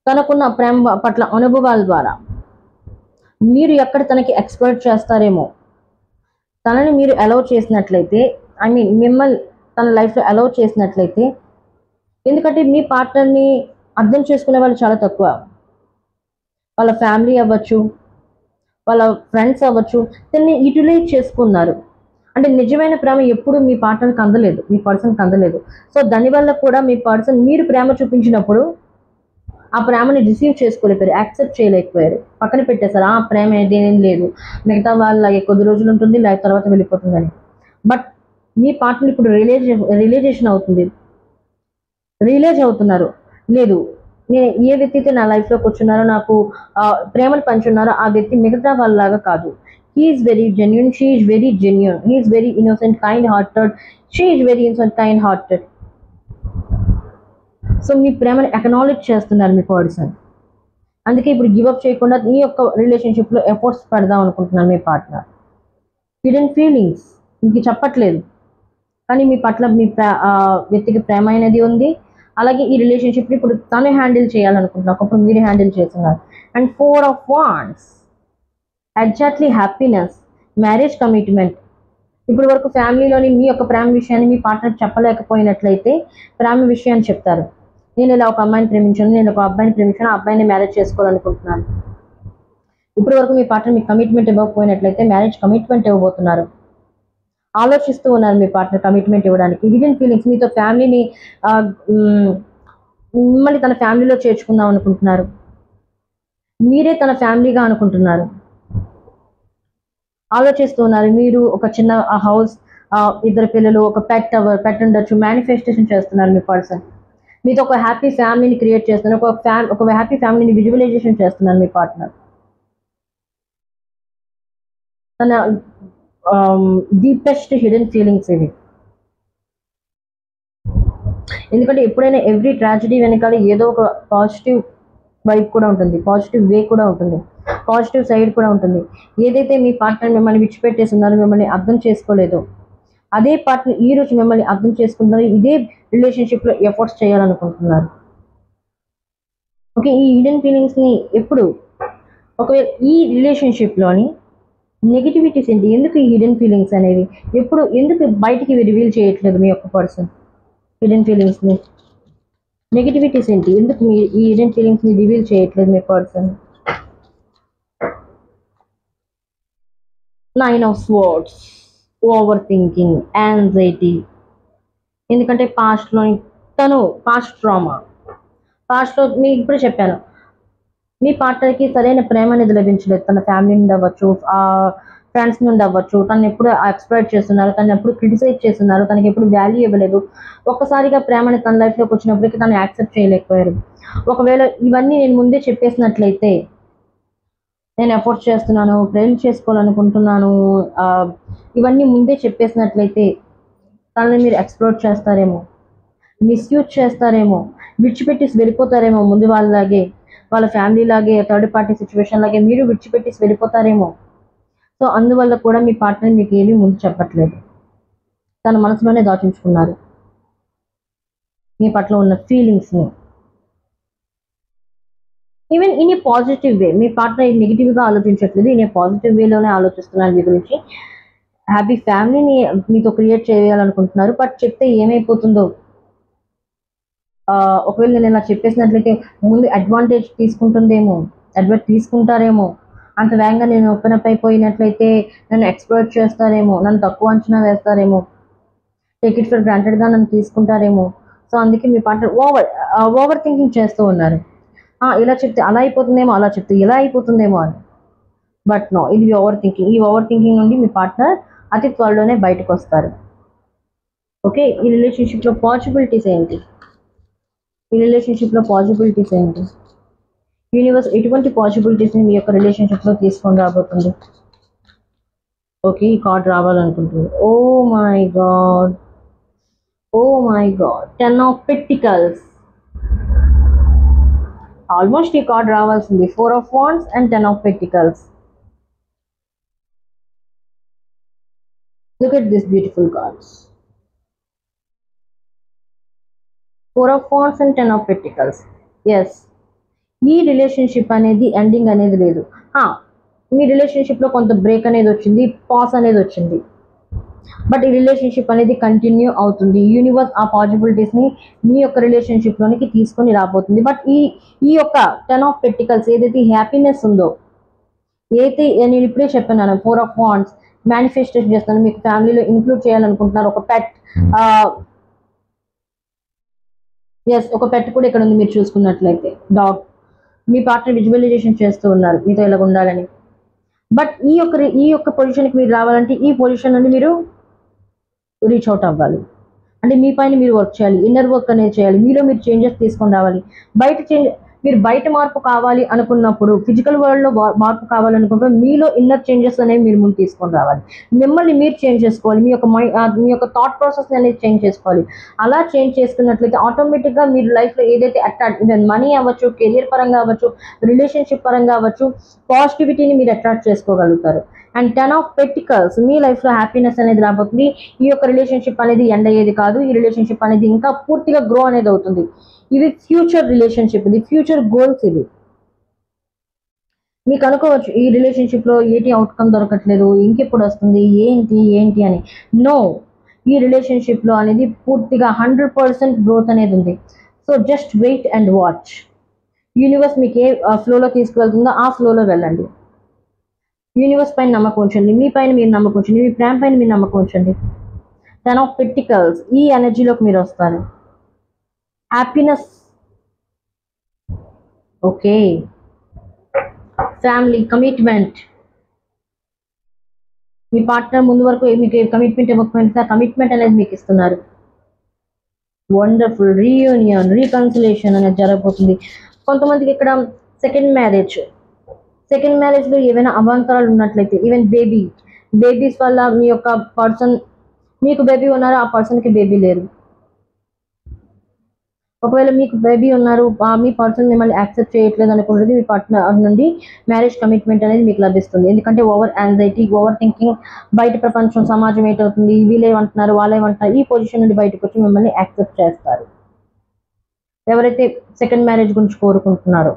తనకున్న ప్రేమ పట్ల అనుభవాల ద్వారా మీరు ఎక్కడ తనకి ఎక్స్పెక్ట్ చేస్తారేమో, తనని మీరు అలౌ చేసినట్లయితే, మిమ్మల్ని తన లైఫ్లో అలౌ చేసినట్లయితే, ఎందుకంటే మీ పార్ట్నర్ని అర్థం చేసుకునే వాళ్ళు చాలా తక్కువ. వాళ్ళ ఫ్యామిలీ అవ్వచ్చు, వాళ్ళ ఫ్రెండ్స్ అవ్వచ్చు, దాన్ని యూటిలైజ్ చేసుకున్నారు. అంటే నిజమైన ప్రేమ ఎప్పుడు మీ పార్ట్నర్కి అందలేదు, మీ పర్సన్కి అందలేదు. సో దానివల్ల కూడా మీ పర్సన్ మీరు ప్రేమ చూపించినప్పుడు ఆ ప్రేమని రిసీవ్ చేసుకోలేకపోయారు, యాక్సెప్ట్ చేయలేకపోయారు, పక్కన పెట్టేశారు. ఆ ప్రేమ ఏదేం లేదు, మిగతా వాళ్ళ కొద్ది రోజులు ఉంటుంది, లైఫ్ తర్వాత వెళ్ళిపోతుందని. బట్ మీ పార్ట్నర్ ఇప్పుడు రియలైజేషన్ అవుతుంది, రియలైజ్ అవుతున్నారు, లేదు నేను ఏ వ్యక్తి అయితే నా లైఫ్లోకి వచ్చున్నారో, నాకు ప్రేమను పంచున్నారో ఆ వ్యక్తి మిగతా వాళ్ళలాగా కాదు. He's very genuine, she is very genuine, he's very innocent kind hearted, she is very innocent kind hearted. So మీ ప్రేమను అక్నాలెడ్జ్ చేస్తున్నారు మీ పర్సన్. అందుకే ఇప్పుడు గివప్ చేయకుండా ఈ యొక్క రిలేషన్షిప్లో ఎఫర్ట్స్ పెడదాం అనుకుంటున్నారు మీ పార్ట్నర్. హిడెన్ ఫీలింగ్స్ మీకు చెప్పట్లేదు, కానీ మీ పట్ల మీ వ్యక్తికి ప్రేమ అనేది ఉంది. అలాగే ఈ రిలేషన్షిప్ని ఇప్పుడు తను హ్యాండిల్ చేయాలనుకుంటున్నారు, ఒకప్పుడు మీరు హ్యాండిల్ చేస్తున్నారు. And 4 of Wands, exactly happiness, marriage commitment. ఇప్పుడు వరకు ఫ్యామిలీలోని మీ యొక్క ప్రేమ విషయాన్ని మీ పార్ట్నర్ చెప్పలేకపోయినట్లయితే ప్రేమ విషయాన్ని చెప్తారు. నేను ఇలా ఒక అమ్మాయిని ప్రేమించాను, నేను ఒక అబ్బాయిని ప్రేమించాను, ఆ అబ్బాయిని మ్యారేజ్ చేసుకోవాలనుకుంటున్నాను. ఇప్పటి వరకు మీ పార్ట్నర్ మీకు కమిట్మెంట్ ఇవ్వకపోయినట్లయితే మ్యారేజ్ కమిట్మెంట్ ఇవ్వబోతున్నారు. ఆలోచిస్తూ ఉన్నారు మీ పార్ట్నర్ కమిట్మెంట్ ఇవ్వడానికి. హిడెన్ ఫీలింగ్స్, మీతో ఫ్యామిలీని మిమ్మల్ని తన ఫ్యామిలీలో చేర్చుకుందాం అనుకుంటున్నారు, మీరే తన ఫ్యామిలీగా అనుకుంటున్నారు, ఆలోచిస్తూ ఉన్నారు. మీరు ఒక చిన్న హౌస్, 2 పిల్లలు, ఒక పెట్ ఉండొచ్చు, మేనిఫెస్టేషన్ చేస్తున్నారు మీ పర్సన్. మీతో ఒక హ్యాపీ ఫ్యామిలీని క్రియేట్ చేస్తున్నారు, ఒక హ్యాపీ ఫ్యామిలీని విజువలైజేషన్ చేస్తున్నారు మీ పార్ట్నర్. తన డీపెస్ట్ హిడెన్ ఫీలింగ్స్ ఇవి. ఎందుకంటే ఎప్పుడైనా ఎవ్రీ ట్రాజడీ వెనకాల ఏదో ఒక పాజిటివ్ వైబ్ కూడా ఉంటుంది, పాజిటివ్ వే కూడా ఉంటుంది, పాజిటివ్ సైడ్ కూడా ఉంటుంది. ఏదైతే మీ పార్ట్నర్ మిమ్మల్ని విడిచిపెట్టేసి ఉన్నారో, మిమ్మల్ని అర్థం చేసుకోలేదు, అదే పార్ట్నర్ ఈ రోజు మిమ్మల్ని అర్థం చేసుకుంటున్నారు, ఇదే రిలేషన్షిప్లో ఎఫర్ట్స్ చేయాలనుకుంటున్నారు. ఓకే, ఈ హిడెన్ ఫీలింగ్స్ని ఎప్పుడు, ఒకవేళ ఈ రిలేషన్షిప్లోని నెగిటివిటీస్ ఏంటి, ఎందుకు ఈ హిడెన్ ఫీలింగ్స్ అనేవి ఎప్పుడు, ఎందుకు బయటికి రివీల్ చేయట్లేదు మీ యొక్క పర్సన్ హిడెన్ ఫీలింగ్స్ని? నెగిటివిటీస్ ఏంటి, ఎందుకు మీ ఈ హిడెన్ ఫీలింగ్స్ని రివీల్ చేయట్లేదు మీ person? 9 of Swords, over thinking, anxiety. ఎందుకంటే పాస్ట్ ట్రామా, పాస్ట్లో మీకు ఇప్పుడు చెప్పాను, మీ పార్ట్నర్కి సరైన ప్రేమ అనేది లభించలేదు. తన ఫ్యామిలీ నుండి అవ్వచ్చు, ఫ్రెండ్స్ నుండి అవ్వచ్చు, తను ఎప్పుడు ఎక్స్ప్లాయిట్ చేస్తున్నారు, తను ఎప్పుడు క్రిటిసైజ్ చేస్తున్నారు, తనకి ఎప్పుడు వాల్యూ ఇవ్వలేదు. ఒక్కసారిగా ప్రేమని తన లైఫ్లోకి వచ్చినప్పటికీ తను యాక్సెప్ట్ చేయలేకపోయారు. ఒకవేళ ఇవన్నీ నేను ముందే చెప్పేసినట్లయితే, నేను ఎఫర్ట్స్ చేస్తున్నాను, ప్రేమ చేసుకోవాలనుకుంటున్నాను, ఇవన్నీ ముందే చెప్పేసినట్లయితే తనని మీరు ఎక్స్ప్లోర్ చేస్తారేమో, మిస్యూజ్ చేస్తారేమో, విడిచిపెట్టేసి వెళ్ళిపోతారేమో, ముందు వాళ్ళలాగే, వాళ్ళ ఫ్యామిలీ లాగే, థర్డ్ పార్టీ సిచ్యువేషన్ లాగే మీరు విడిచిపెట్టేసి వెళ్ళిపోతారేమో. సో అందువల్ల కూడా మీ పార్ట్నర్ మీకు ఏమీ ముందు చెప్పట్లేదు, తన మనసులోనే దాచుకున్నారు మీ పట్ల ఉన్న ఫీలింగ్స్ని. Even in a positive way, మీ పార్ట్నర్ నెగిటివ్గా ఆలోచించట్లేదు, ఇన్ ఏ పాజిటివ్ వేలోనే ఆలోచిస్తున్నారు మీ గురించి. హ్యాపీ ఫ్యామిలీని మీతో క్రియేట్ చేయాలనుకుంటున్నారు. బట్ చెప్తే ఏమైపోతుందో, ఒకవేళ నేను ఇలా చెప్పేసినట్లయితే ముందు అడ్వాంటేజ్ తీసుకుంటారేమో, అంత వేగంగా నేను ఓపెన్ అప్ అయిపోయినట్లయితే నన్ను ఎక్స్ప్లోర్ చేస్తారేమో, నన్ను తక్కువ అంచనా వేస్తారేమో, టేక్ ఇట్ ఫర్ గ్రాంటెడ్గా నన్ను తీసుకుంటారేమో. సో అందుకే మీ పార్ట్నర్ ఓవర్ థింకింగ్ చేస్తూ ఉన్నారు. ఇలా చెప్తే అలా అయిపోతుందేమో, అలా చెప్తే ఇలా అయిపోతుందేమో అని. బట్ నో, ఇది ఓవర్ థింకింగ్. ఈ ఓవర్ థింకింగ్ నుండి మీ పార్ట్నర్ అతి త్వరలోనే బయటకు వస్తారు. ఓకే, ఈ రిలేషన్షిప్లో పాసిబిలిటీస్ ఏంటి, యూనివర్స్ ఎటువంటి పాసిబిలిటీస్ని మీ యొక్క రిలేషన్షిప్లో తీసుకొని రాబోతుంది? ఓకే, ఈ కార్డ్ రావాలనుకుంటుంది. Oh my God, 10 of Pentacles. Almost ఈ కార్డ్ రావాల్సింది. 4 of Wands and 10 of Pentacles. Look at these beautiful cards. 4 of Wands and 10 of Pentacles. Yes, ఈ రిలేషన్షిప్ అనేది ఎండింగ్ అనేది లేదు. మీ రిలేషన్షిప్లో కొంత బ్రేక్ అనేది వచ్చింది, పాస్ అనేది వచ్చింది, బట్ ఈ రిలేషన్షిప్ అనేది కంటిన్యూ అవుతుంది. యూనివర్స్ ఆ పాసిబిలిటీస్ని మీ యొక్క రిలేషన్షిప్లోనికి తీసుకొని రాబోతుంది. బట్ ఈ యొక్క 10 of Pentacles ఏదైతే హ్యాపీనెస్ ఉందో, ఏదైతే నేను ఇప్పుడే చెప్పాను 4 of Wands, మేనిఫెస్టేషన్ చేస్తున్నారు, మీకు ఫ్యామిలీలో ఇంక్లూడ్ చేయాలనుకుంటున్నారు. ఒక పెట్, ఎస్, ఒక పెట్ కూడా ఇక్కడ ఉంది. మీరు చూసుకున్నట్లయితే డాగ్, మీ పార్ట్నర్ విజువలైజేషన్ చేస్తూ ఉన్నారు మీతో ఇలా ఉండాలని. బట్ ఈ యొక్క పొజిషన్కి మీరు రావాలంటే ఈ పొజిషన్ నుండి మీరు రీచ్ అవుట్ అవ్వాలి. అంటే మీ పైన మీరు వర్క్ చేయాలి, ఇన్నర్ వర్క్ అనేది చేయాలి, మీలో మీరు చేంజెస్ తీసుకొని రావాలి. మీరు బయట మార్పు కావాలి అనుకున్నప్పుడు, ఫిజికల్ వరల్డ్లో మార్పు కావాలనుకున్నప్పుడు మీలో ఇన్నర్ చేంజెస్ అనేవి మీరు ముందు తీసుకొని రావాలి. మిమ్మల్ని మీరు చేంజ్ చేసుకోవాలి, మీ యొక్క థాట్ ప్రాసెస్ అనేది చేంజ్ చేసుకోవాలి. అలా చేంజ్ చేసుకున్నట్లయితే ఆటోమేటిక్గా మీరు లైఫ్లో ఏదైతే ఈవెన్ మనీ అవ్వచ్చు, కెరియర్ పరంగా అవ్వచ్చు, రిలేషన్షిప్ పరంగా అవ్వచ్చు, పాజిటివిటీని మీరు అట్రాక్ట్ చేసుకోగలుగుతారు. అండ్ 10 ఆఫ్ పెంటికల్స్, మీ లైఫ్లో హ్యాపీనెస్ అనేది రాబోతుంది. ఈ యొక్క రిలేషన్షిప్ అనేది ఎండ్ అయ్యేది కాదు, ఈ రిలేషన్షిప్ అనేది ఇంకా పూర్తిగా గ్రో అనేది అవుతుంది. ఇది ఫ్యూచర్ రిలేషన్షిప్, ఇది ఫ్యూచర్ గోల్స్. ఇది మీకు అనుకోవచ్చు ఈ రిలేషన్షిప్లో ఏంటి అవుట్కమ్ దొరకట్లేదు, ఇంకెప్పుడు వస్తుంది, ఏంటి అని. నో, ఈ రిలేషన్షిప్లో అనేది పూర్తిగా 100% గ్రోత్ అనేది ఉంది. So just wait and watch. Universe మీకు ఏ ఫ్లోలో తీసుకువెళ్తుందో ఆ ఫ్లోలో వెళ్ళండి. యూనివర్స్ పైన నమ్మకం ఉంచండి, మీ పైన మీరు నమ్మకం ఉంచండి, మీ ప్రేమ పైన మీరు నమ్మకం ఉంచండి. 10 ఆఫ్ పెంటికల్స్, ఈ ఎనర్జీలోకి మీరు వస్తారు. Happiness, okay. Family, commitment. మీ పార్ట్నర్ ముందు వరకు మీకు కమిట్మెంట్ ఇవ్వకపోయినా కమిట్మెంట్ అనేది మీకు ఇస్తున్నారు. వండర్ఫుల్ రీయూనియన్, రీకన్సిలేషన్ అనేది జరగబోతుంది. కొంతమందికి ఇక్కడ సెకండ్ మ్యారేజ్లో ఏవైనా అవాంతరాలు ఉన్నట్లయితే, ఈవెన్ బేబీస్ వల్ల మీ యొక్క పర్సన్, మీకు బేబీ ఉన్నారు, ఆ పర్సన్కి బేబీ లేరు. ఒకవేళ మీకు బేబీ ఉన్నారు, మీ పర్సన్ మిమ్మల్ని యాక్సెప్ట్ చేయట్లేదు అనుకుంటుంది, మీ పార్ట్నర్ నుండి మ్యారేజ్ కమిట్మెంట్ అనేది మీకు లభిస్తుంది. ఎందుకంటే ఓవర్ యాంగ్జైటీ, ఓవర్ థింకింగ్, బయట ప్రపంచం, సమాజం ఏంటవుతుంది, వీళ్ళేమంటున్నారు, వాళ్ళేమంటున్నారు, ఈ పొజిషన్ నుండి బయటకు వచ్చి మిమ్మల్ని యాక్సెప్ట్ చేస్తారు. ఎవరైతే సెకండ్ మ్యారేజ్ గురించి కోరుకుంటున్నారో.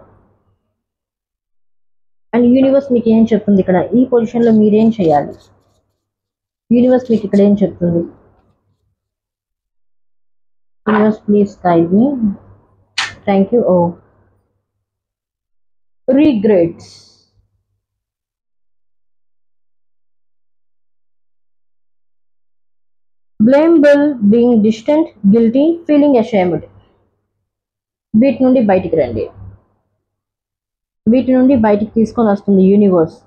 అండ్ యూనివర్స్ మీకు ఏం చెప్తుంది ఇక్కడ, ఈ పొజిషన్లో మీరేం చేయాలి? యూనివర్స్ మీకు ఇక్కడ ఏం చెప్తుంది? Universe please guide me. Thank you. Regrets. Blamable, being distant, guilty, feeling ashamed. వీటి నుండి బయటికి రండి. వీటి నుండి బయటికి తీసుకొని వస్తుంది యూనివర్స్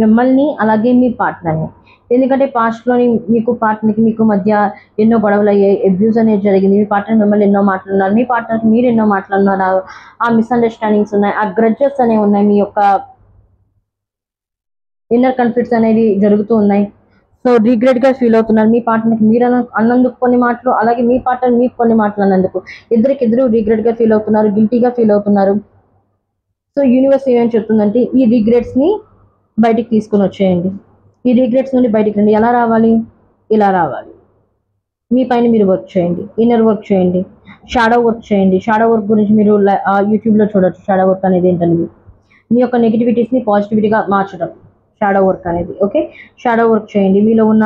మిమ్మల్ని, అలాగే మీ పార్ట్నర్ని. ఎందుకంటే పాస్ట్లోని మీకు మధ్య ఎన్నో గొడవలు అయ్యాయి, అబ్యూస్ అనేది జరిగింది. మీ పార్ట్నర్ మిమ్మల్ని ఎన్నో మాట్లాడున్నారు, మీ పార్ట్నర్కి మీరు ఎన్నో మాట్లాడున్నారు. ఆ మిస్అండర్స్టాండింగ్స్ ఉన్నాయి, ఆ గ్రడ్జెస్ అనేవి ఉన్నాయి, మీ యొక్క ఇన్నర్ కాన్ఫ్లిక్ట్స్ అనేవి జరుగుతూ ఉన్నాయి. సో రిగ్రెట్గా ఫీల్ అవుతున్నారు. మీ పార్ట్నర్కి మీరు అన్నందుకు కొన్ని మాటలు, అలాగే మీ పార్ట్నర్ మీకు కొన్ని మాటలు అన్నందుకు ఇద్దరు రిగ్రెట్గా ఫీల్ అవుతున్నారు, గిల్టీగా ఫీల్ అవుతున్నారు. సో యూనివర్స్ ఏమేమి చెప్తుందంటే ఈ రిగ్రెట్స్ని బయటికి తీసుకొని వచ్చేయండి. ఈ రిగ్రెట్స్ నుండి బయటికి రండి. ఎలా రావాలి? ఇలా రావాలి. మీ పైన మీరు వర్క్ చేయండి, ఇన్నర్ వర్క్ చేయండి, షాడో వర్క్ చేయండి. షాడో వర్క్ గురించి మీరు యూట్యూబ్లో చూడొచ్చు. షాడో వర్క్ అనేది ఏంటనేది మీ యొక్క నెగిటివిటీస్ని పాజిటివిటీగా మార్చడం షాడో వర్క్ అనేది. ఓకే, షాడో వర్క్ చేయండి. మీలో ఉన్న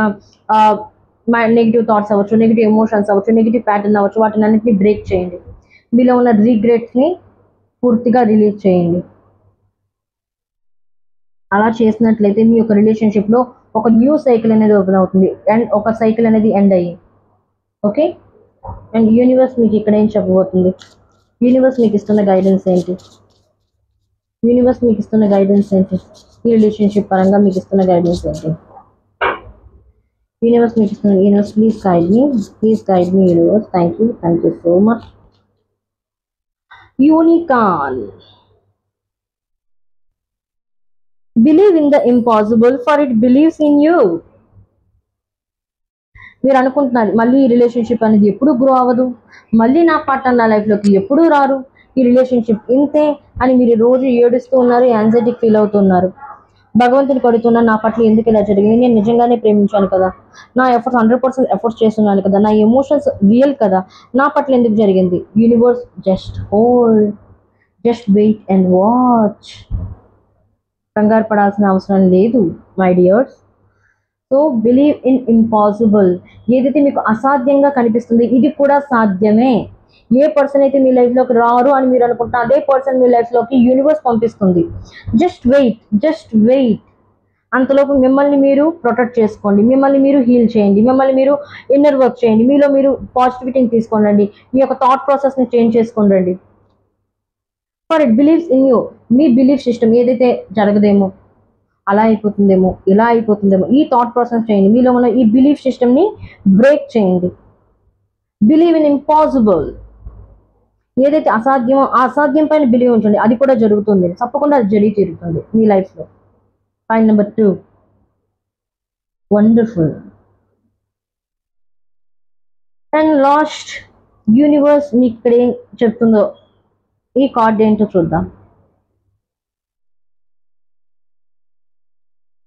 నెగిటివ్ థాట్స్ అవ్వచ్చు, నెగిటివ్ ఎమోషన్స్ అవ్వచ్చు, నెగిటివ్ ప్యాటర్న్ అవ్వచ్చు, వాటిని అన్నింటినీ బ్రేక్ చేయండి. మీలో ఉన్న రిగ్రెట్స్ని పూర్తిగా రిలీజ్ చేయండి. అలా చేసినట్లయితే మీ యొక్క రిలేషన్షిప్లో ఒక న్యూ సైకిల్ అనేది ఓపెన్ అవుతుంది, అండ్ ఒక సైకిల్ అనేది ఎండ్ అయ్యి. ఓకే, అండ్ యూనివర్స్ మీకు ఇక్కడ ఏం చెప్పబోతుంది? యూనివర్స్ మీకు ఇస్తున్న గైడెన్స్ ఏంటి? ఈ రిలేషన్షిప్ పరంగా మీకు ఇస్తున్న గైడెన్స్ ఏంటి? Universe please guide me universe. Thank you so much. Unicorn. Believe in the impossible, for it believes in you. మీరు అనుకుంటున్నారు మళ్ళీ ఈ రిలేషన్షిప్ అనేది ఎప్పుడు గ్రో అవ్వదు, మళ్ళీ నా పార్ట్నర్ నా లైఫ్లోకి ఎప్పుడూ రారు, ఈ రిలేషన్షిప్ ఇంతే అని మీరు రోజు ఏడుస్తూ ఉన్నారు, యాంగ్జైటీకి ఫీల్ అవుతున్నారు. భగవంతుని కొడుతున్నారు, నా పట్ల ఎందుకు ఇలా జరిగింది, నేను నిజంగానే ప్రేమించాను కదా, నా ఎఫర్ట్స్ 100% ఎఫర్ట్స్ చేస్తున్నాను కదా, నా ఎమోషన్స్ రియల్ కదా, నా పట్ల ఎందుకు జరిగింది? Universe just hold, just wait and watch. కంగారు పడాల్సిన అవసరం లేదు my dears. So believe in impossible. ఏదైతే మీకు అసాధ్యంగా కనిపిస్తుంది ఇది కూడా సాధ్యమే. ఏ పర్సన్ అయితే మీ లైఫ్లోకి రారు అని మీరు అనుకుంటున్నా అదే పర్సన్ మీ లైఫ్లోకి యూనివర్స్ పంపిస్తుంది. Just wait. అంతలోపు మిమ్మల్ని మీరు ప్రొటెక్ట్ చేసుకోండి, మిమ్మల్ని మీరు హీల్ చేయండి, మిమ్మల్ని మీరు ఇన్నర్ వర్క్ చేయండి, మీలో మీరు పాజిటివిటీని తీసుకోండి, మీ యొక్క థాట్ ప్రాసెస్ని చేంజ్ చేసుకోండి. For it believes in you. Me belief system ఏదైతే జరగదేమో, అలా అయిపోతుందేమో, ఇలా అయిపోతుందేమో, ఈ థాట్ ప్రాసెస్ చేయండి, మీలో ఉన్న ఈ బిలీఫ్ సిస్టమ్ని బ్రేక్ చేయండి. Believe in impossible. ఏదైతే అసాధ్యమో ఆ అసాధ్యం పైన బిలీవ్ ఉంచండి, అది కూడా జరుగుతుంది, తప్పకుండా అది జరిగి తీరుతుంది మీ లైఫ్లో. Point number 2, wonderful. And last, universe మీకు ఇక్కడ ఏం చెప్తుందో ఈ కార్డ్ ఏంటో చూద్దాం.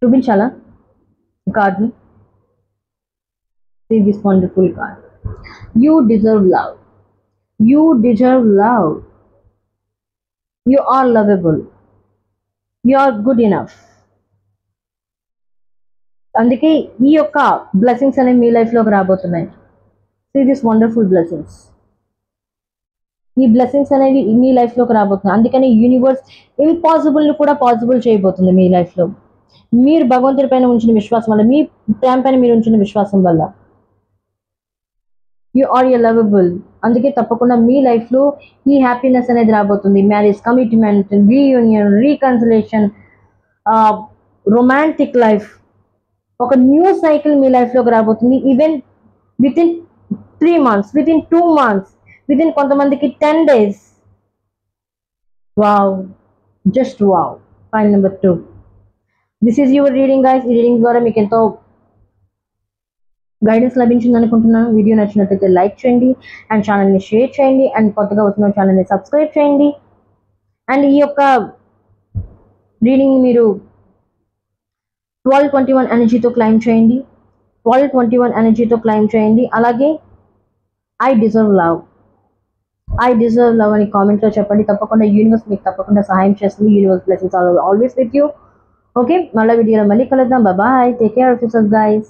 చూపించాలా ఈ కార్డ్ని? See this wonderful card. You deserve love. You deserve love. You are lovable. You are good enough. అందుకే ఈ యొక్క బ్లెస్సింగ్స్ అనేవి మీ లైఫ్లోకి రాబోతున్నాయి. See this wonderful blessings. ఈ బ్లెస్సింగ్స్ అనేవి మీ లైఫ్లోకి రాబోతున్నాయి. అందుకని యూనివర్స్ ఇంపాసిబుల్ని కూడా పాసిబుల్ చేయబోతుంది మీ లైఫ్లో. మీరు భగవంతుడి పైన ఉంచిన విశ్వాసం వల్ల, మీ ప్రేమ పైన మీరు ఉంచిన విశ్వాసం వల్ల. You are you lovable. అందుకే తప్పకుండా మీ లైఫ్లో ఈ హ్యాపీనెస్ అనేది రాబోతుంది. Marriage, commitment, reunion, reconciliation, romantic life, ఒక న్యూ సైకిల్ మీ లైఫ్లోకి రాబోతుంది. Even within 3 months, within 2 months, within కొంతమందికి 10 days. Wow, just wow. Point number 2. This is your reading guys. ఈ రీడింగ్ ద్వారా మీకు ఎంతో గైడెన్స్ లభించింది అనుకుంటున్నాను. వీడియో నచ్చినట్లయితే లైక్ చేయండి అండ్ ఛానల్ని షేర్ చేయండి అండ్ కొత్తగా వచ్చిన ఛానల్ని సబ్స్క్రైబ్ చేయండి. అండ్ ఈ యొక్క రీడింగ్ మీరు 1221 ఎనర్జీతో క్లైమ్ చేయండి. 1221 ఎనర్జీతో క్లైమ్ చేయండి. అలాగే I deserve love, I deserve love అని కామెంట్లో చెప్పండి. తప్పకుండా యూనివర్స్ మీకు తప్పకుండా సహాయం చేస్తుంది. Universe blessings always with you. Okay, మళ్ళీ వీడియోలో మళ్ళీ కలుద్దాం. Bye, take care of yourself guys.